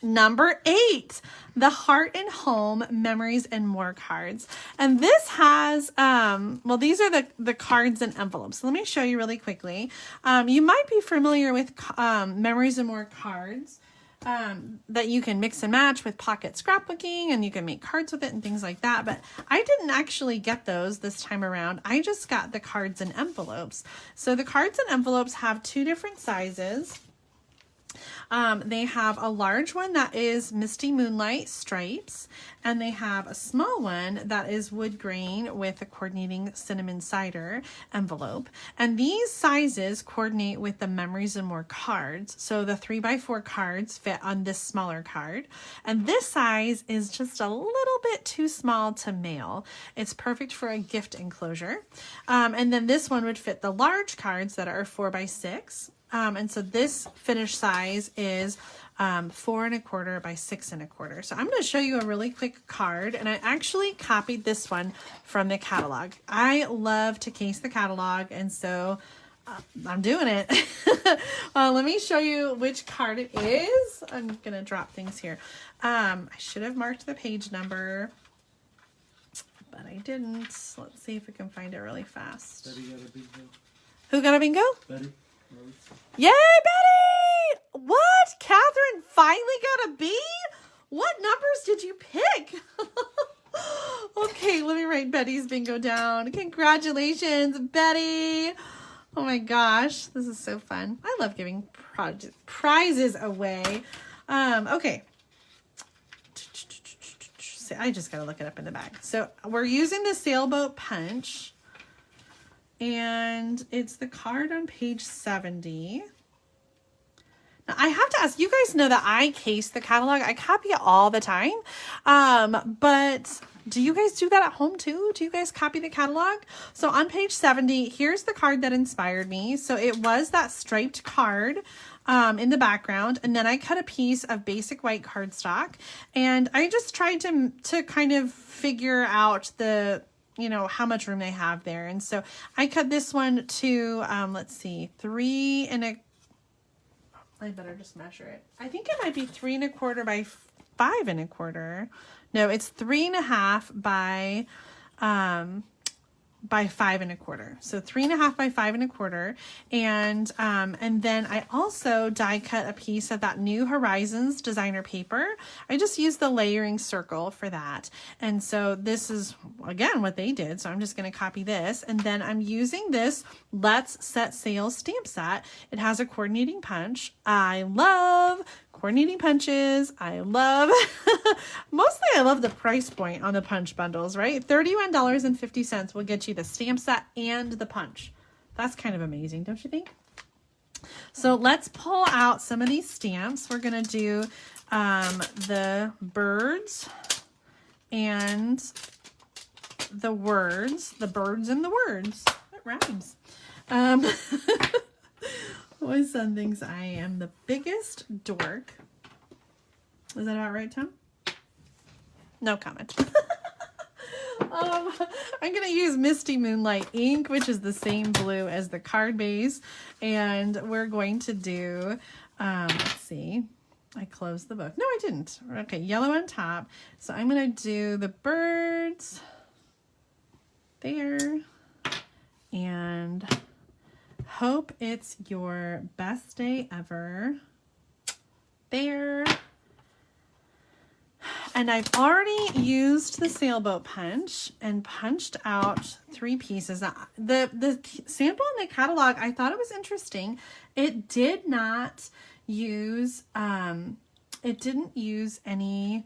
number 8. The Heart and Home Memories and More cards. And this has, well, these are the cards and envelopes. So let me show you really quickly. You might be familiar with Memories and More cards that you can mix and match with pocket scrapbooking, and you can make cards with it and things like that. But I didn't actually get those this time around. I just got the cards and envelopes. So the cards and envelopes have 2 different sizes. They have a large one that is Misty Moonlight stripes, and they have a small one that is wood grain with a coordinating cinnamon cider envelope. And these sizes coordinate with the Memories and More cards. So the 3x4 cards fit on this smaller card, and this size is just a little bit too small to mail. It's perfect for a gift enclosure. And then this one would fit the large cards that are 4x6. And so this finished size is 4 1/4 by 6 1/4. So I'm going to show you a really quick card, and I actually copied this one from the catalog. I love to case the catalog, and so I'm doing it. Let me show you which card it is. I'm going to drop things here. I should have marked the page number, but I didn't. Let's see if we can find it really fast. Betty got a bingo. Who got a bingo? Betty. Yay, Betty! What? Catherine finally got a B? What numbers did you pick? Okay, let me write Betty's bingo down. Congratulations, Betty. Oh my gosh, this is so fun. I love giving prizes away. Okay. I just got to look it up in the bag. So we're using the sailboat punch, and it's the card on page 70. Now, I have to ask, you guys know that I case the catalog. I copy it all the time. But do you guys do that at home too? Do you guys copy the catalog? So on page 70, here's the card that inspired me. So it was that striped card in the background, and then I cut a piece of basic white cardstock, and I just tried to kind of figure out the, you know, how much room they have there. And so I cut this one to, let's see, 3 1/4. I better just measure it. I think it might be 3 1/4 by 5 1/4. No, it's 3 1/2 by 5 1/4. So 3 1/2 by 5 1/4. And then I also die cut a piece of that New Horizons designer paper. I just used the layering circle for that. And so this is, again, what they did. So I'm just going to copy this. And then I'm using this Let's Set Sail stamp set. It has a coordinating punch. I love coordinating punches. I love, mostly I love the price point on the punch bundles, right? $31.50 will get you the stamp set and the punch. That's kind of amazing, don't you think? So let's pull out some of these stamps. We're going to do the birds and the words, the birds and the words. It rhymes. My son thinks I am the biggest dork. Is that about right, Tom? No comment. I'm going to use Misty Moonlight ink, which is the same blue as the card base. And we're going to do, let's see, I closed the book. No, I didn't. Okay, yellow on top. So I'm going to do the birds there. And hope it's your best day ever there. And I've already used the sailboat punch and punched out 3 pieces. The sample in the catalog, I thought it was interesting. It did not use, it didn't use any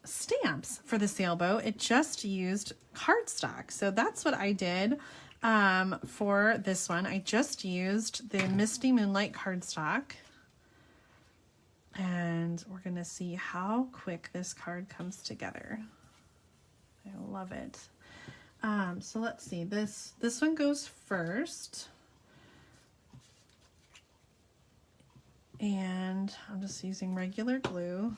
stamps for the sailboat. It just used cardstock. So that's what I did for this one. I just used the Misty Moonlight cardstock. And we're going to see how quick this card comes together. I love it. So let's see. This one goes first. And I'm just using regular glue.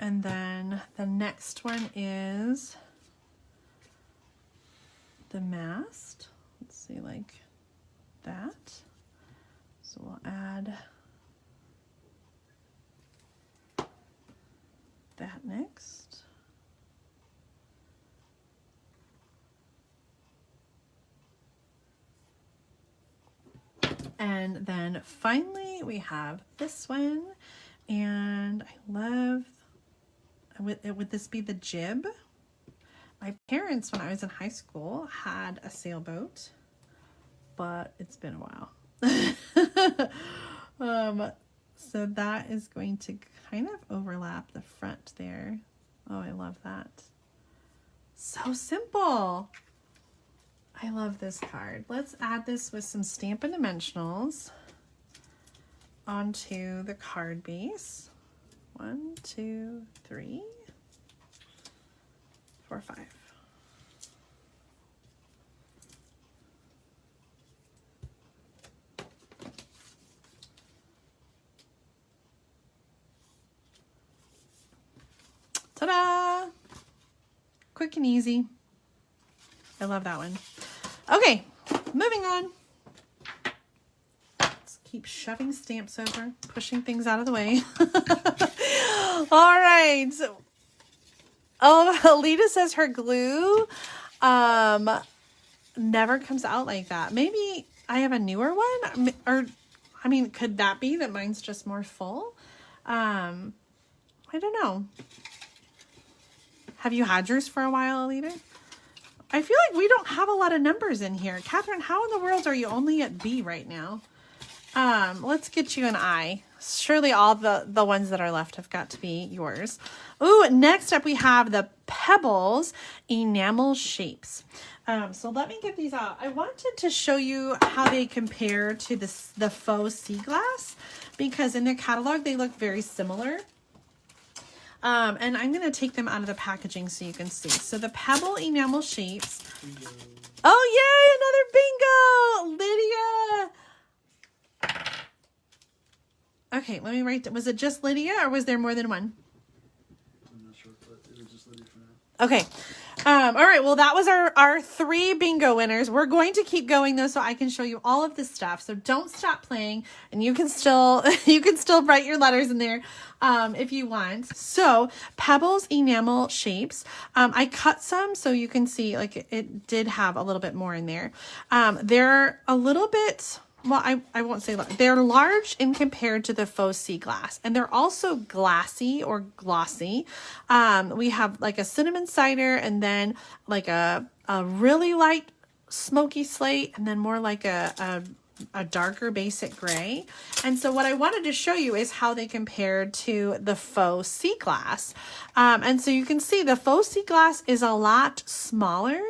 And then the next one is the mast. Let's see, like that. So we'll add that next. And then finally we have this one, and I love, would this be the jib? My parents, when I was in high school, had a sailboat, but it's been a while. So that is going to kind of overlap the front there. Oh, I love that. So simple. I love this card. Let's add this with some Stampin' Dimensionals onto the card base. 1, 2, 3, 4, 5. Ta-da! Quick and easy. I love that one. Okay, moving on. Let's keep shoving stamps over, pushing things out of the way. All right. Oh, Alita says her glue never comes out like that. Maybe I have a newer one, or I mean, could that be that mine's just more full? I don't know. Have you had yours for a while, Alita? I feel like we don't have a lot of numbers in here. Catherine, how in the world are you only at B right now? Let's get you an I. Surely all the ones that are left have got to be yours. Ooh, next up we have the Pebbles Enamel Shapes. So let me get these out. I wanted to show you how they compare to the faux sea glass because in their catalog they look very similar. And I'm going to take them out of the packaging so you can see. So the Pebble Enamel Shapes. Bingo. Oh, yay, another bingo! Lydia! Okay, let me write. Was it just Lydia or was there more than one? I'm not sure, but it was just Lydia for now. Okay. All right. Well, that was our 3 bingo winners. We're going to keep going though, so I can show you all of this stuff. So don't stop playing, and you can still write your letters in there if you want. So Pebbles Enamel Shapes. I cut some so you can see like it did have a little bit more in there. They're a little bit. Well, I won't say large. They're large in compared to the faux sea glass, and they're also glassy or glossy. We have like a cinnamon cider, and then like a really light smoky slate, and then more like a darker basic gray. And so what I wanted to show you is how they compared to the faux sea glass. And so you can see the faux sea glass is a lot smaller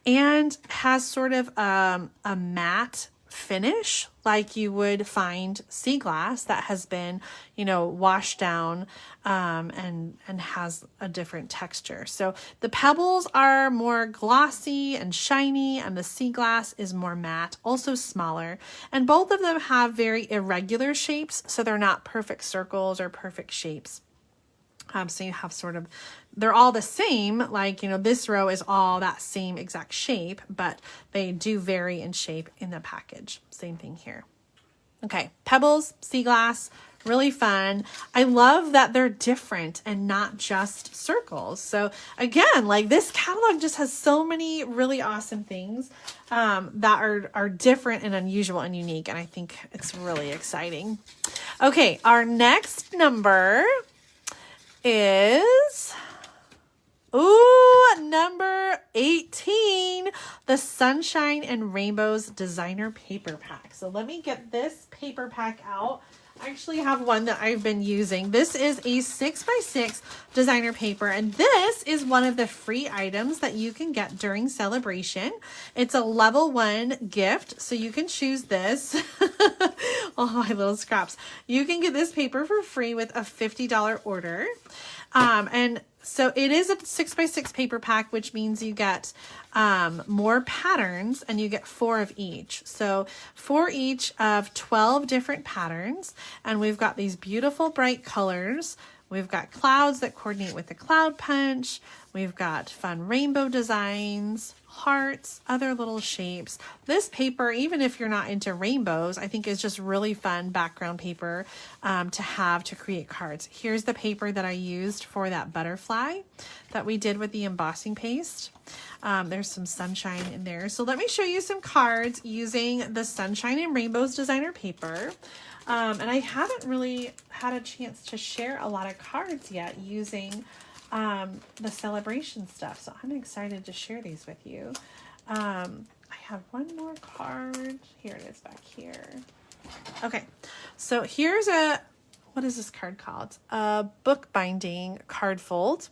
and has sort of a matte finish like you would find sea glass that has been, you know, washed down and has a different texture. So the Pebbles are more glossy and shiny, and the sea glass is more matte, also smaller. And both of them have very irregular shapes, so they're not perfect circles or perfect shapes. So you have sort of, they're all the same, like, you know, this row is all that same exact shape, but they do vary in shape in the package. Same thing here. Okay, Pebbles, sea glass, really fun. I love that they're different and not just circles. So again, like this catalog just has so many really awesome things that are different and unusual and unique. And I think it's really exciting. Okay, our next number is number 18, the Sunshine and Rainbows Designer Paper Pack. So let me get this paper pack out. I actually have one that I've been using. This is a 6x6 designer paper, and this is one of the free items that you can get during Sale-a-Bration. It's a level 1 gift, so you can choose this. Oh, my little scraps. You can get this paper for free with a $50 order. And so it is a 6x6 paper pack, which means you get more patterns, and you get 4 of each. So 4 each of 12 different patterns. And we've got these beautiful bright colors. We've got clouds that coordinate with the cloud punch. We've got fun rainbow designs, hearts, other little shapes. This paper, even if you're not into rainbows, I think is just really fun background paper to have to create cards. Here's the paper that I used for that butterfly that we did with the embossing paste. There's some sunshine in there. So let me show you some cards using the Sunshine and Rainbows designer paper. And I haven't really had a chance to share a lot of cards yet using the Sale-a-Bration stuff. So I'm excited to share these with you. I have one more card. Here it is back here. Okay, so here's what is this card called? A bookbinding card fold.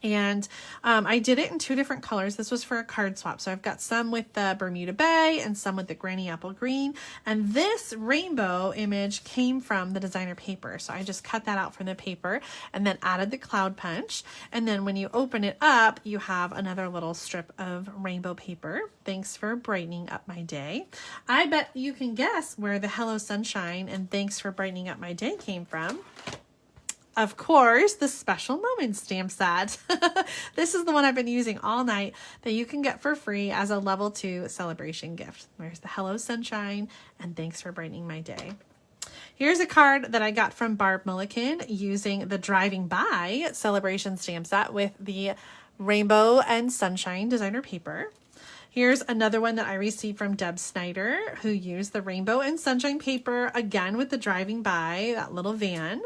And I did it in 2 different colors. This was for a card swap. So I've got some with the Bermuda Bay and some with the Granny Apple Green. And this rainbow image came from the designer paper. So I just cut that out from the paper and then added the cloud punch. And then when you open it up, you have another little strip of rainbow paper. Thanks for brightening up my day. I bet you can guess where the Hello Sunshine and Thanks for Brightening Up My Day came from. Of course, the Special Moments stamp set. This is the one I've been using all night that you can get for free as a level 2 Sale-a-Bration gift. There's the Hello Sunshine and Thanks for Brightening My Day. Here's a card that I got from Barb Mullican using the Driving By Sale-a-Bration stamp set with the Rainbow and Sunshine designer paper. Here's another one that I received from Deb Snyder, who used the Rainbow and Sunshine paper, again with the Driving By, that little van.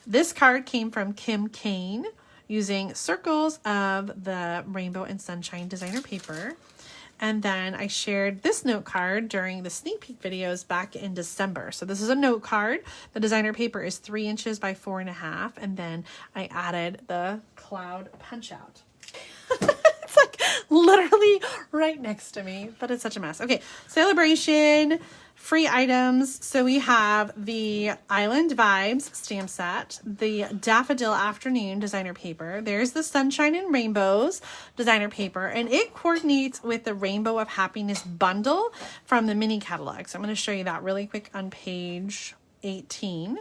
This card came from Kim Kane, using circles of the Rainbow and Sunshine designer paper. And then I shared this note card during the sneak peek videos back in December. So this is a note card. The designer paper is 3 inches by 4.5. And then I added the cloud punch out. It's like literally right next to me, but it's such a mess. Okay, Sale-a-Bration, free items. So we have the Island Vibes stamp set, the Daffodil Afternoon designer paper. There's the Sunshine and Rainbows designer paper, and it coordinates with the Rainbow of Happiness bundle from the mini catalog. So I'm going to show you that really quick on page 18.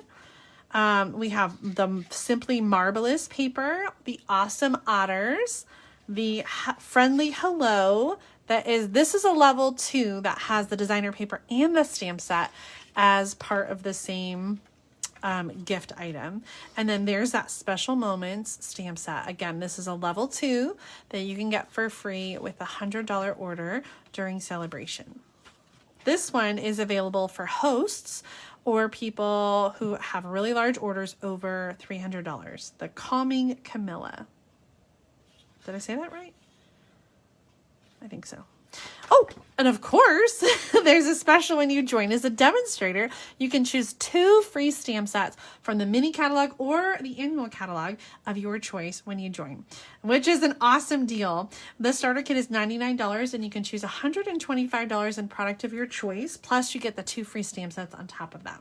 We have the Simply Marvelous paper, the Awesome Otters, the Friendly Hello. This is a level 2 that has the designer paper and the stamp set as part of the same gift item. And then there's that Special Moments stamp set. Again, this is a level 2 that you can get for free with a $100 order during Sale-a-Bration. This one is available for hosts or people who have really large orders over $300. The Calming Camilla. Did I say that right? I think so. Oh, and of course, there's a special when you join as a demonstrator. You can choose 2 free stamp sets from the mini catalog or the annual catalog of your choice when you join, which is an awesome deal. The starter kit is $99 and you can choose $125 in product of your choice. Plus you get the 2 free stamp sets on top of that.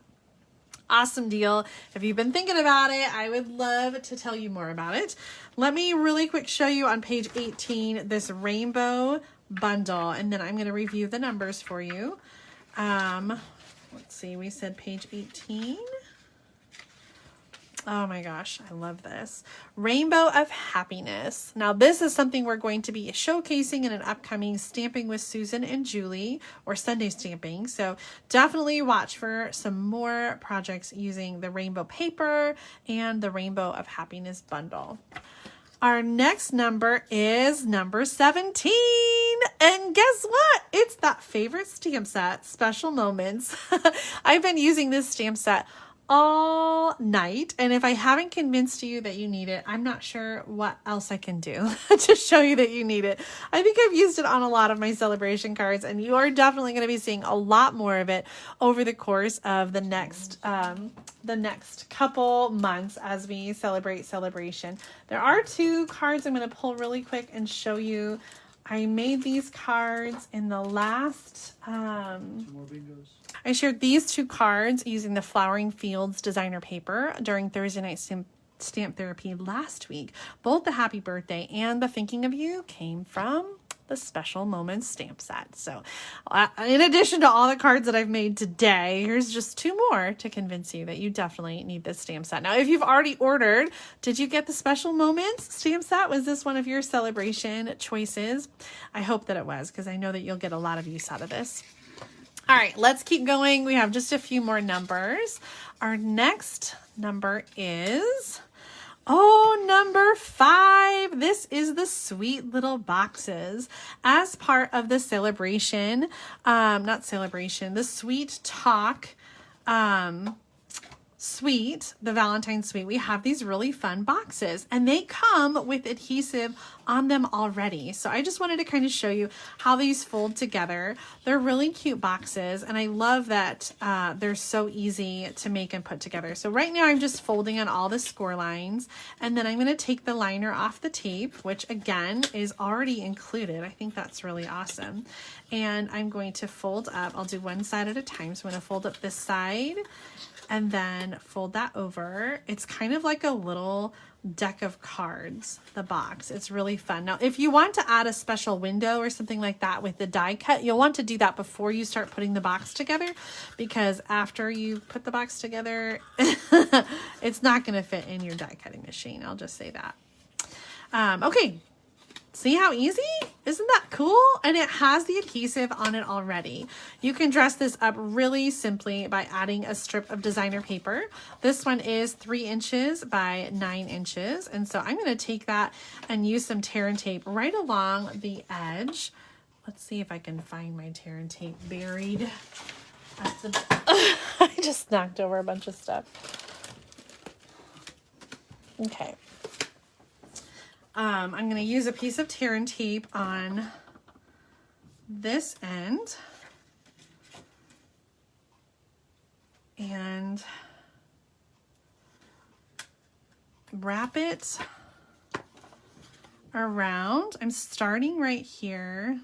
Awesome deal. If you've been thinking about it, I would love to tell you more about it. Let me really quick show you on page 18 this rainbow bundle, and then I'm going to review the numbers for you. Let's see, we said page 18. Oh my gosh, I love this. Rainbow of Happiness. Now this is something we're going to be showcasing in an upcoming Stamping with Susan and Julie or Sunday Stamping. So definitely watch for some more projects using the rainbow paper and the Rainbow of Happiness bundle. Our next number is number 17. And guess what? It's that favorite stamp set, Special Moments. I've been using this stamp set all night, and if I haven't convinced you that you need it, I'm not sure what else I can do to show you that you need it. I think I've used it on a lot of my Sale-a-Bration cards, and you are definitely going to be seeing a lot more of it over the course of the next couple months as we celebrate Sale-a-Bration. There are 2 cards I'm going to pull really quick and show you. I made these cards in the last More bingos. I shared these 2 cards using the Flowering Fields designer paper during Thursday night stamp therapy last week. Both the Happy Birthday and the Thinking of You came from the Special Moments stamp set. So in addition to all the cards that I've made today, here's just 2 more to convince you that you definitely need this stamp set. Now, if you've already ordered, did you get the Special Moments stamp set? Was this one of your Sale-a-Bration choices? I hope that it was, because I know that you'll get a lot of use out of this. All right, let's keep going. We have just a few more numbers. Our next number is, number 5. This is the sweet little boxes as part of the Sale-a-Bration, the Sweet Talk suite, the Valentine suite. We have these really fun boxes, and they come with adhesive on them already. So I just wanted to kind of show you how these fold together. They're really cute boxes, and I love that they're so easy to make and put together. So right now I'm just folding on all the score lines, and then I'm going to take the liner off the tape, which again is already included. I think that's really awesome. And I'm going to fold up. I'll do one side at a time. So I'm going to fold up this side and then fold that over. It's kind of like a little deck of cards, the box. It's really fun. Now, if you want to add a special window or something like that with the die cut, you'll want to do that before you start putting the box together, because after you put the box together, it's not going to fit in your die cutting machine. I'll just say that. Okay. See how easy? Isn't that cool? And it has the adhesive on it already. You can dress this up really simply by adding a strip of designer paper. This one is 3 inches by 9 inches. And so I'm going to take that and use some tear and tape right along the edge. Let's see if I can find my tear and tape buried. I just knocked over a bunch of stuff. Okay. I'm going to use a piece of tear and tape on this end. And wrap it around. I'm starting right here.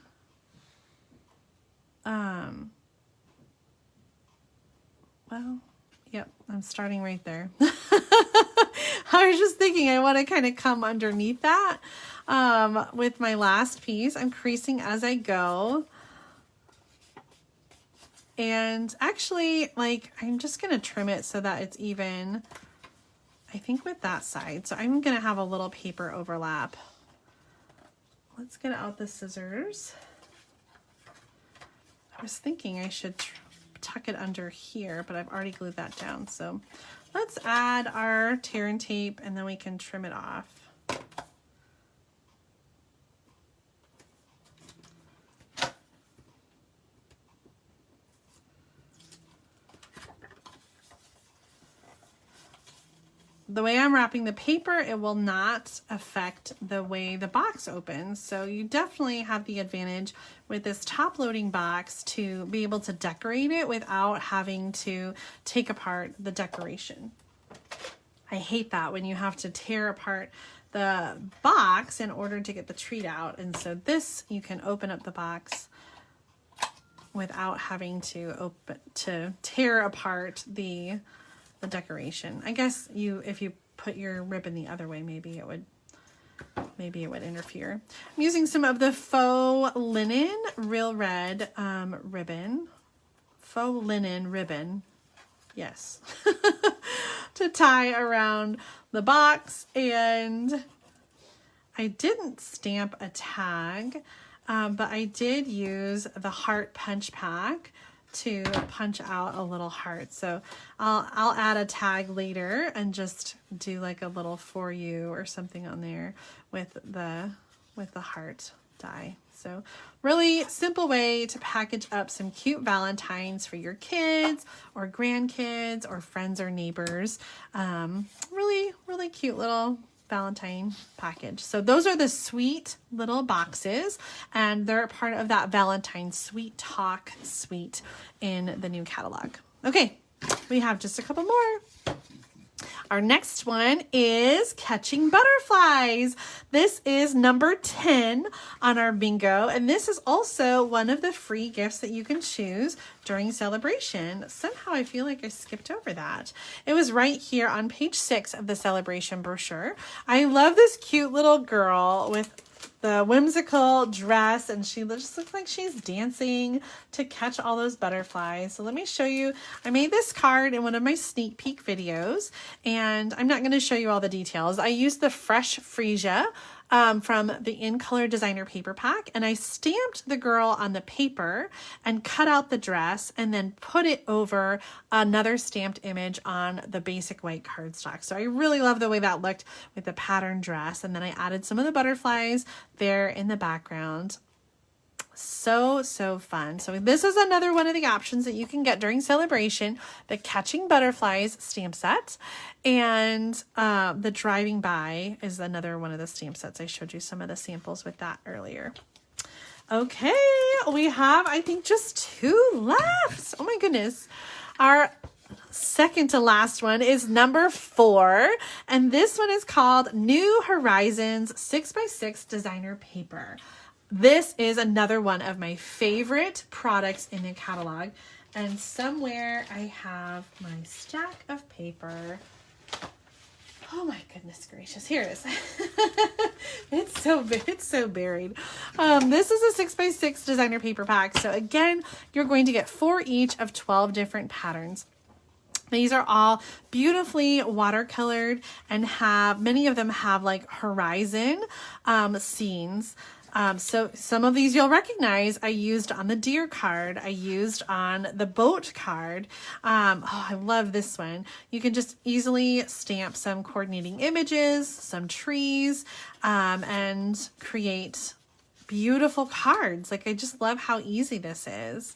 Well, yep, I'm starting right there. I was just thinking I want to kind of come underneath that with my last piece. I'm creasing as I go. And actually, like, I'm just going to trim it so that it's even, I think, with that side. So I'm going to have a little paper overlap. Let's get out the scissors. I was thinking I should tuck it under here, but I've already glued that down. So let's add our tear and tape and then we can trim it off. The way I'm wrapping the paper, it will not affect the way the box opens. So you definitely have the advantage with this top loading box to be able to decorate it without having to take apart the decoration. I hate that when you have to tear apart the box in order to get the treat out. And so this, you can open up the box without having to tear apart the decoration. I guess if you put your ribbon the other way, maybe it would interfere. I'm using some of the faux linen real red ribbon. Faux linen ribbon. Yes. To tie around the box, and I didn't stamp a tag, but I did use the heart punch pack to punch out a little heart. So I'll add a tag later and just do like a little for you or something on there with the heart die. So really simple way to package up some cute Valentines for your kids or grandkids or friends or neighbors. Really, really cute little Valentine package. So those are the sweet little boxes, and they're part of that Valentine Sweet Talk suite in the new catalog. Okay, we have just a couple more. Our next one is Catching Butterflies. This is number 10 on our bingo, and this is also one of the free gifts that you can choose during Sale-a-Bration. Somehow I feel like I skipped over that. It was right here on page 6 of the Sale-a-Bration brochure. I love this cute little girl with the whimsical dress, and she just looks like she's dancing to catch all those butterflies. So let me show you. I made this card in one of my sneak peek videos, and I'm not going to show you all the details. I used the Fresh Freesia from the In Color Designer paper pack, and I stamped the girl on the paper and cut out the dress and then put it over another stamped image on the basic white cardstock. So I really love the way that looked with the pattern dress, and then I added some of the butterflies there in the background. So fun. So this is another one of the options that you can get during Sale-a-Bration, the Catching Butterflies stamp set, and the Driving By is another one of the stamp sets. I showed you some of the samples with that earlier. Okay, we have, I think, just 2 left. Oh my goodness. Our second to last one is number 4, and this one is called New Horizons 6x6 Designer Paper. This is another one of my favorite products in the catalog, and somewhere I have my stack of paper. Oh my goodness gracious, here it is. It's so buried. This is a 6x6 designer paper pack. So again, you're going to get 4 each of 12 different patterns. These are all beautifully watercolored and many of them have like horizon scenes. So some of these you'll recognize. I used on the deer card. I used on the boat card. I love this one. You can just easily stamp some coordinating images, some trees, and create beautiful cards. Like, I just love how easy this is.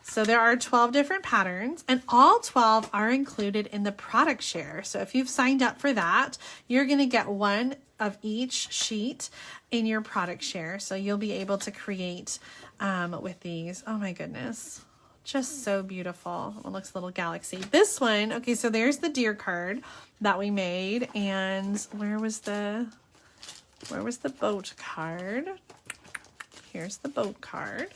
So there are 12 different patterns, and all 12 are included in the product share. So if you've signed up for that, you're going to get one of each sheet in your product share. So you'll be able to create with these. Oh my goodness. Just so beautiful. It looks a little galaxy. This one, okay, so there's the deer card that we made. And where was the boat card? Here's the boat card,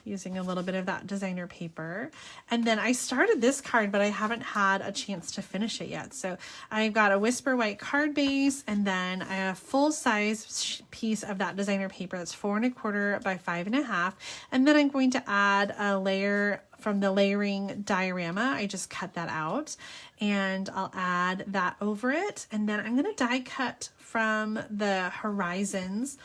using a little bit of that designer paper. And then I started this card, but I haven't had a chance to finish it yet. So I've got a Whisper White card base, and then a full size piece of that designer paper that's 4 1/4 by 5 1/2. And then I'm going to add a layer from the layering diorama. I just cut that out, and I'll add that over it. And then I'm going to die cut from the horizons.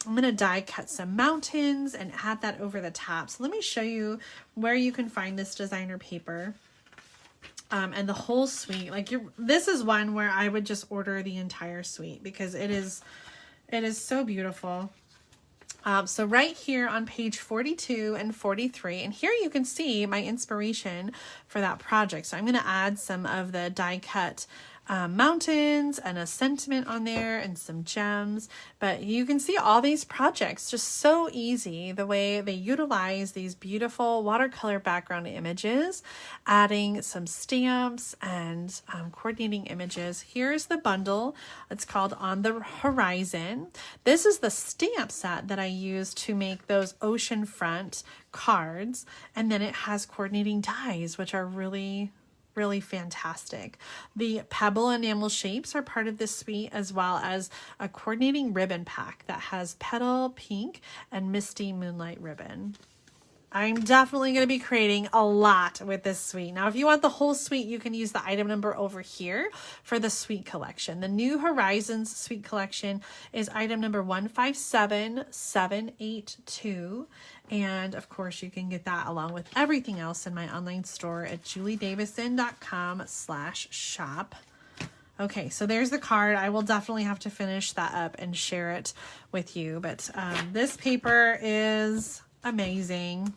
I'm going to die cut some mountains and add that over the top. So let me show you where you can find this designer paper and the whole suite. Like this is one where I would just order the entire suite because it is so beautiful. So right here on page 42 and 43, and here you can see my inspiration for that project. So I'm going to add some of the die cut mountains and a sentiment on there and some gems, but you can see all these projects just so easy the way they utilize these beautiful watercolor background images, adding some stamps and coordinating images. Here's the bundle. It's called On the Horizon. This is the stamp set that I used to make those oceanfront cards, and then it has coordinating dies, which are really fantastic. The pebble enamel shapes are part of this suite, as well as a coordinating ribbon pack that has petal pink and misty moonlight ribbon. I'm definitely going to be creating a lot with this suite. Now, if you want the whole suite, you can use the item number over here for the suite collection. The New Horizons suite collection is item number 157782. And of course, you can get that along with everything else in my online store at juliedavison.com/shop. Okay, so there's the card. I will definitely have to finish that up and share it with you. But this paper is amazing.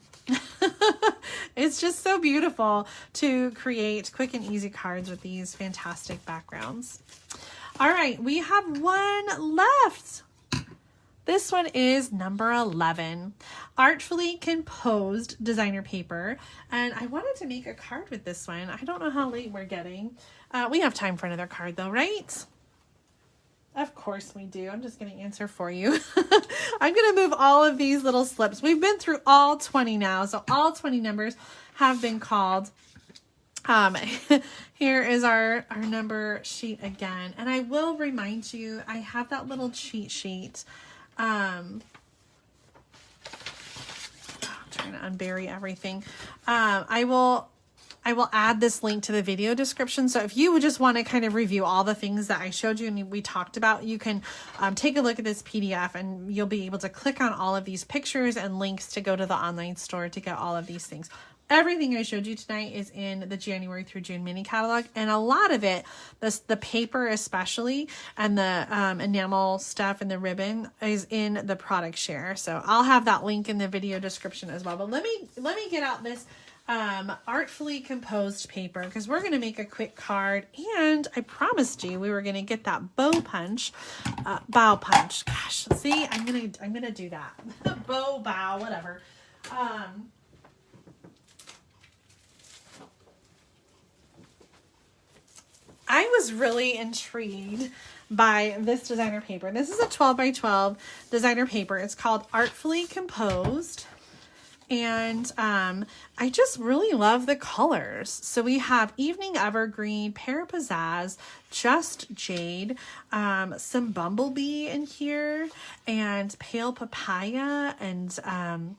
It's just so beautiful to create quick and easy cards with these fantastic backgrounds. All right, we have one left. This one is number 11, Artfully Composed Designer Paper. And I wanted to make a card with this one. I don't know how late we're getting. We have time for another card though, right? Of course we do. I'm just going to answer for you. I'm going to move all of these little slips. We've been through all 20 now, so all 20 numbers have been called. Here is our number sheet again. And I will remind you, I have that little cheat sheet. I'm trying to unbury everything. I will add this link to the video description. So if you would just want to kind of review all the things that I showed you and we talked about, you can take a look at this PDF and you'll be able to click on all of these pictures and links to go to the online store to get all of these things. Everything I showed you tonight is in the January through June mini catalog, and a lot of it, the paper especially, and the enamel stuff and the ribbon is in the product share. So I'll have that link in the video description as well. But let me get out this artfully composed paper because we're going to make a quick card, and I promised you we were going to get that bow punch. Gosh, see, I'm gonna do that. bow, whatever. I was really intrigued by this designer paper. This is a 12 by 12 designer paper. It's called Artfully Composed. And I just really love the colors. So we have Evening Evergreen, Pear Pizzazz, Just Jade, some Bumblebee in here, and Pale Papaya, and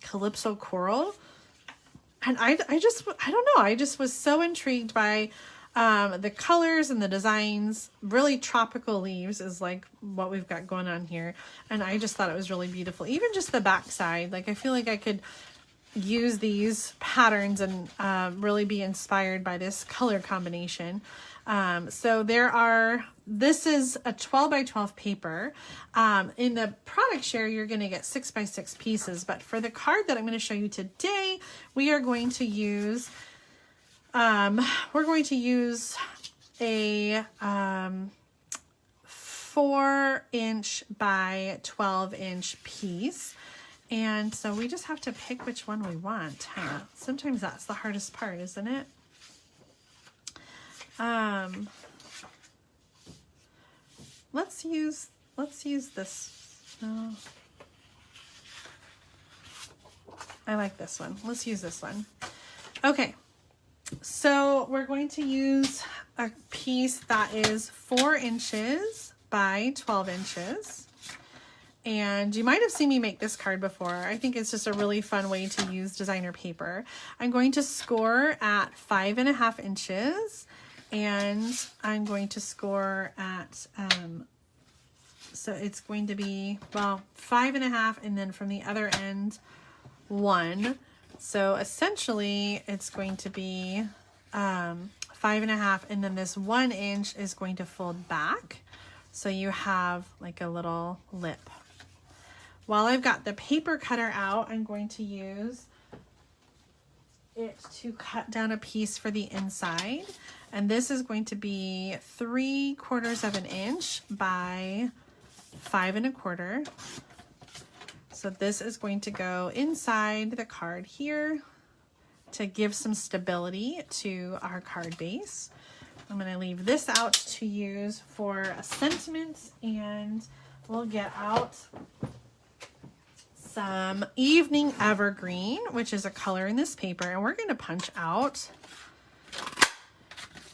Calypso Coral. And I don't know, I just was so intrigued by the colors and the designs. Really tropical leaves is like what we've got going on here. And I just thought it was really beautiful. Even just the back side, like I feel like I could use these patterns and really be inspired by this color combination. So this is a 12 by 12 paper. In the product share, you're going to get 6 by 6 pieces, but for the card that I'm going to show you today, we are going to use, a 4-inch by 12-inch piece. And so we just have to pick which one we want, huh? Sometimes that's the hardest part, isn't it? Let's use this. No. I like this one. Let's use this one. Okay. So we're going to use a piece that is 4 inches by 12 inches. And you might have seen me make this card before. I think it's just a really fun way to use designer paper. I'm going to score at 5.5 inches, and I'm going to score at, so it's going to be, well, 5.5, and then from the other end, 1. So essentially it's going to be 5.5, and then this 1 inch is going to fold back. So you have like a little lip. While I've got the paper cutter out, I'm going to use it to cut down a piece for the inside. And this is going to be 3/4 of an inch by 5 1/4. So this is going to go inside the card here to give some stability to our card base. I'm going to leave this out to use for a sentiment, and we'll get out some Evening Evergreen, which is a color in this paper, and we're going to punch out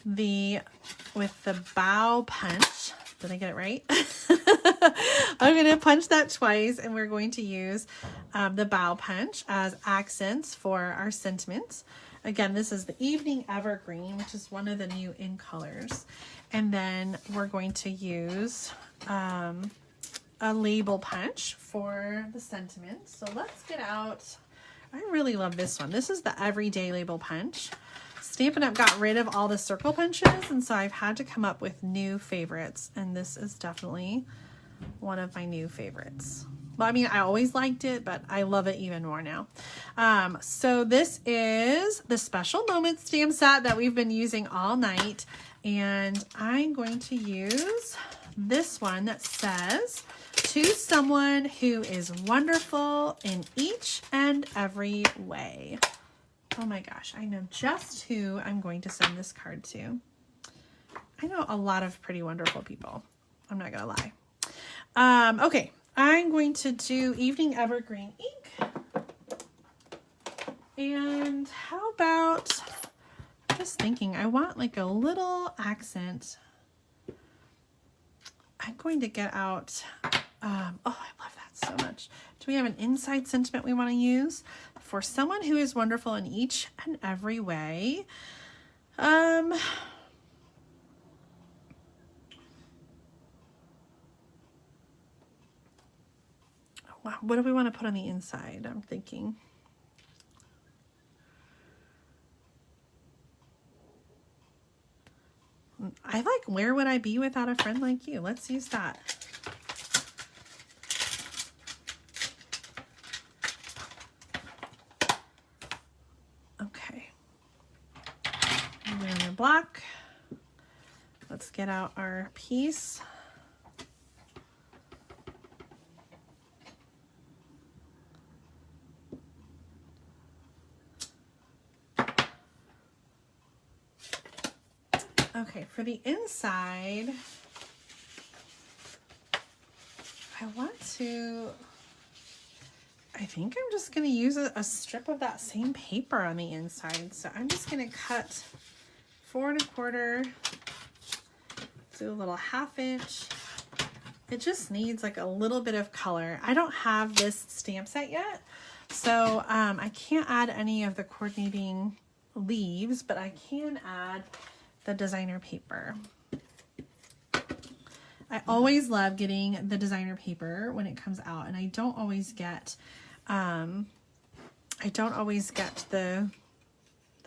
with the bow punch. Did I get it right? I'm going to punch that twice, and we're going to use the bow punch as accents for our sentiments. Again, this is the Evening Evergreen, which is one of the new in colors. And then we're going to use a label punch for the sentiment. So let's get out, I really love this one. This is the Everyday Label Punch. Stampin' Up! Got rid of all the circle punches, and so I've had to come up with new favorites, and this is definitely one of my new favorites. Well, I mean, I always liked it, but I love it even more now. So this is the Special Moments stamp set that we've been using all night, and I'm going to use this one that says, "To someone who is wonderful in each and every way." Oh my gosh, I know just who I'm going to send this card to. I know a lot of pretty wonderful people. I'm not gonna lie. Okay, I'm going to do Evening Evergreen ink. And how about, I'm just thinking, I want like a little accent. I'm going to get out, oh, I love that so much. Do we have an inside sentiment we want to use? For someone who is wonderful in each and every way. What do we want to put on the inside? I'm thinking. I like, where would I be without a friend like you? Let's use that. Okay. And then our black. Let's get out our piece. Okay, for the inside, I think I'm just going to use a strip of that same paper on the inside. So I'm just going to cut 4 1/4, do a little 1/2 inch. It just needs like a little bit of color. I don't have this stamp set yet, so I can't add any of the coordinating leaves, but I can add the designer paper. I always love getting the designer paper when it comes out, and I don't always get I don't always get the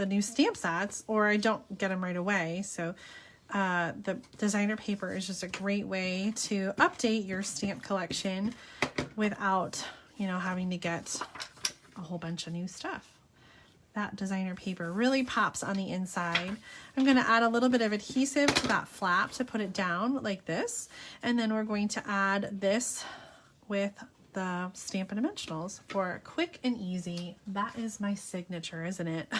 new stamp sets, or I don't get them right away. So the designer paper is just a great way to update your stamp collection without, you know, having to get a whole bunch of new stuff. That designer paper really pops on the inside. I'm going to add a little bit of adhesive to that flap to put it down like this. And then we're going to add this with the Stampin' Dimensionals for quick and easy. That is my signature, isn't it?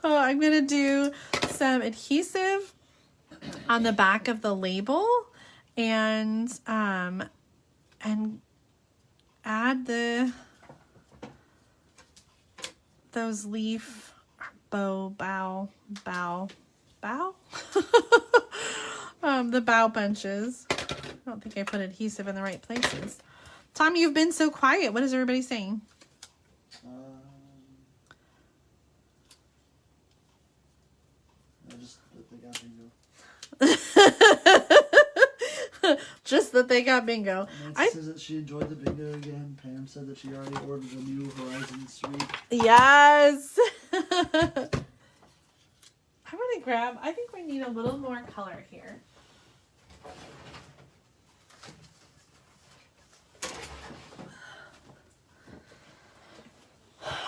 Oh, I'm going to do some adhesive on the back of the label and add those leaf bow the bow bunches. I don't think I put adhesive in the right places. Tom, you've been so quiet. What is everybody saying? Just that they got bingo. Just that they got bingo. Nancy says that she enjoyed the bingo again. Pam said that she already ordered a new Horizons suite. Yes. I'm going to grab, I think we need a little more color here.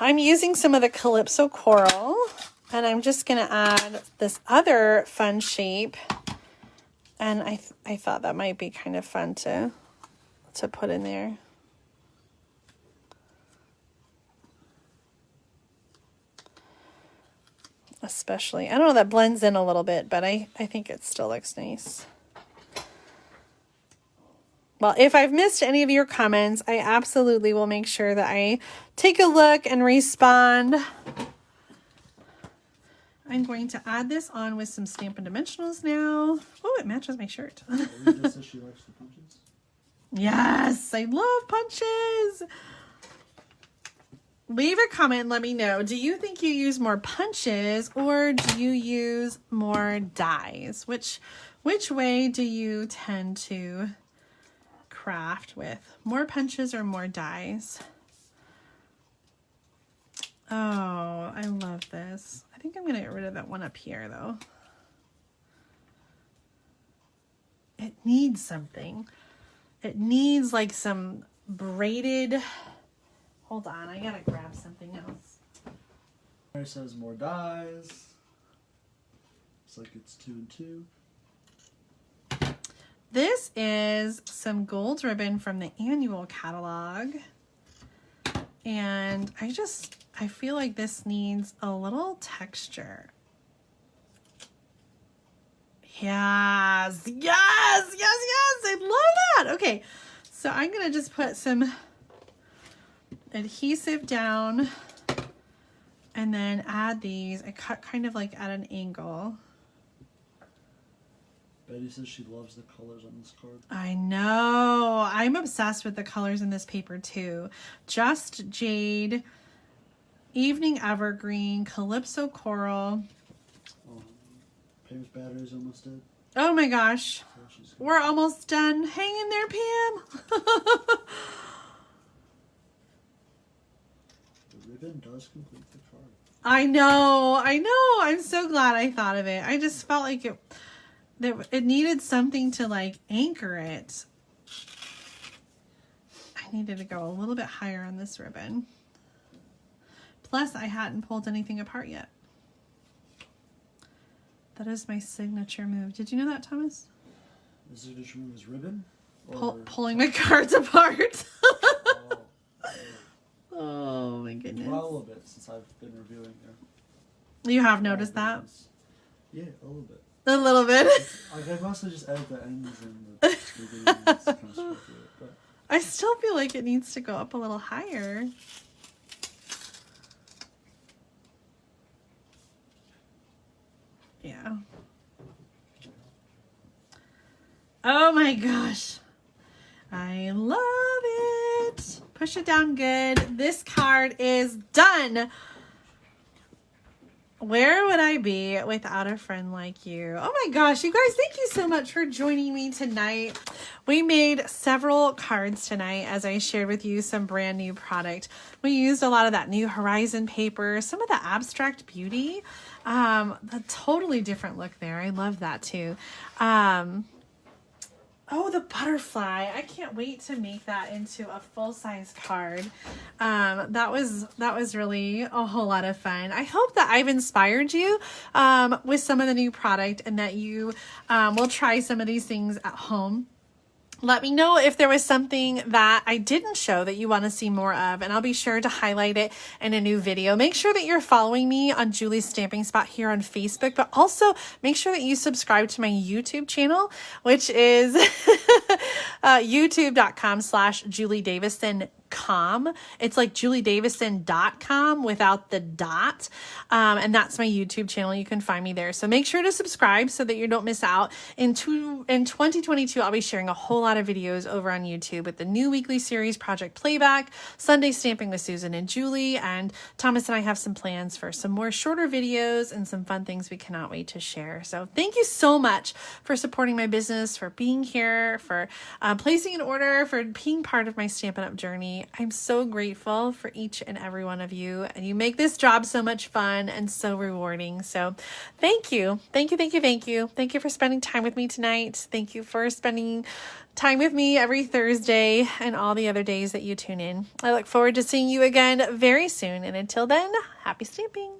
I'm using some of the Calypso Coral, and I'm just going to add this other fun shape. And I thought that might be kind of fun to put in there. Especially, I don't know, that blends in a little bit, but I think it still looks nice. Well, if I've missed any of your comments, I absolutely will make sure that I take a look and respond. I'm going to add this on with some Stampin' Dimensionals now. Oh, it matches my shirt. Rita says she likes the punches. Yes, I love punches. Leave a comment and let me know. Do you think you use more punches or do you use more dies? Which way do you tend to craft with? More punches or more dies? Oh, I love this. I think I'm going to get rid of that one up here though. It needs something. It needs like some braided... Hold on, I gotta grab something else. Mary says more dies. It's like it's 2 and 2. This is some gold ribbon from the annual catalog. And I feel like this needs a little texture. Yes, yes, yes, yes, I love that. Okay, so I'm gonna just put some adhesive down and then add these. I cut kind of like at an angle. Betty says she loves the colors on this card. I know. I'm obsessed with the colors in this paper too. Just Jade, Evening Evergreen, Calypso Coral. Pam's battery's almost dead. Oh my gosh. So we're almost done. Hang in there, Pam. Ribbon does complete the card. I know. I'm so glad I thought of it. I just felt like it needed something to like anchor it. I needed to go a little bit higher on this ribbon. Plus, I hadn't pulled anything apart yet. That is my signature move. Did you know that, Thomas? The signature move is ribbon? Pulling my cards apart. Oh. Oh my goodness. Well, a little bit since I've been reviewing there. You have noticed that? Yeah, a little bit. A little bit. I mostly just added the ends and the beginning kind of stuff to it, but I still feel like it needs to go up a little higher. Yeah. Oh my gosh. I love it. Push it down good. This card is done. Where would I be without a friend like you? Oh my gosh, you guys, thank you so much for joining me tonight. We made several cards tonight as I shared with you some brand new product. We used a lot of that New Horizon paper, some of the Abstract Beauty, the totally different look there. I love that too. Oh, the butterfly. I can't wait to make that into a full-size card. That was really a whole lot of fun. I hope that I've inspired you with some of the new product and that you will try some of these things at home. Let me know if there was something that I didn't show that you want to see more of, and I'll be sure to highlight it in a new video. Make sure that you're following me on Julie's Stamping Spot here on Facebook, but also make sure that you subscribe to my YouTube channel, which is youtube.com/juliedavison.com. It's like juliedavison.com without the dot. And that's my YouTube channel. You can find me there. So make sure to subscribe so that you don't miss out. In 2022, I'll be sharing a whole lot of videos over on YouTube with the new weekly series, Project Playback, Sunday Stamping with Susan and Julie, and Thomas and I have some plans for some more shorter videos and some fun things we cannot wait to share. So thank you so much for supporting my business, for being here, for placing an order, for being part of my Stampin' Up! Journey. I'm so grateful for each and every one of you, and you make this job so much fun and so rewarding. So thank you. Thank you, thank you, thank you. Thank you for spending time with me tonight. Thank you for spending time with me every Thursday and all the other days that you tune in. I look forward to seeing you again very soon. And until then, happy stamping.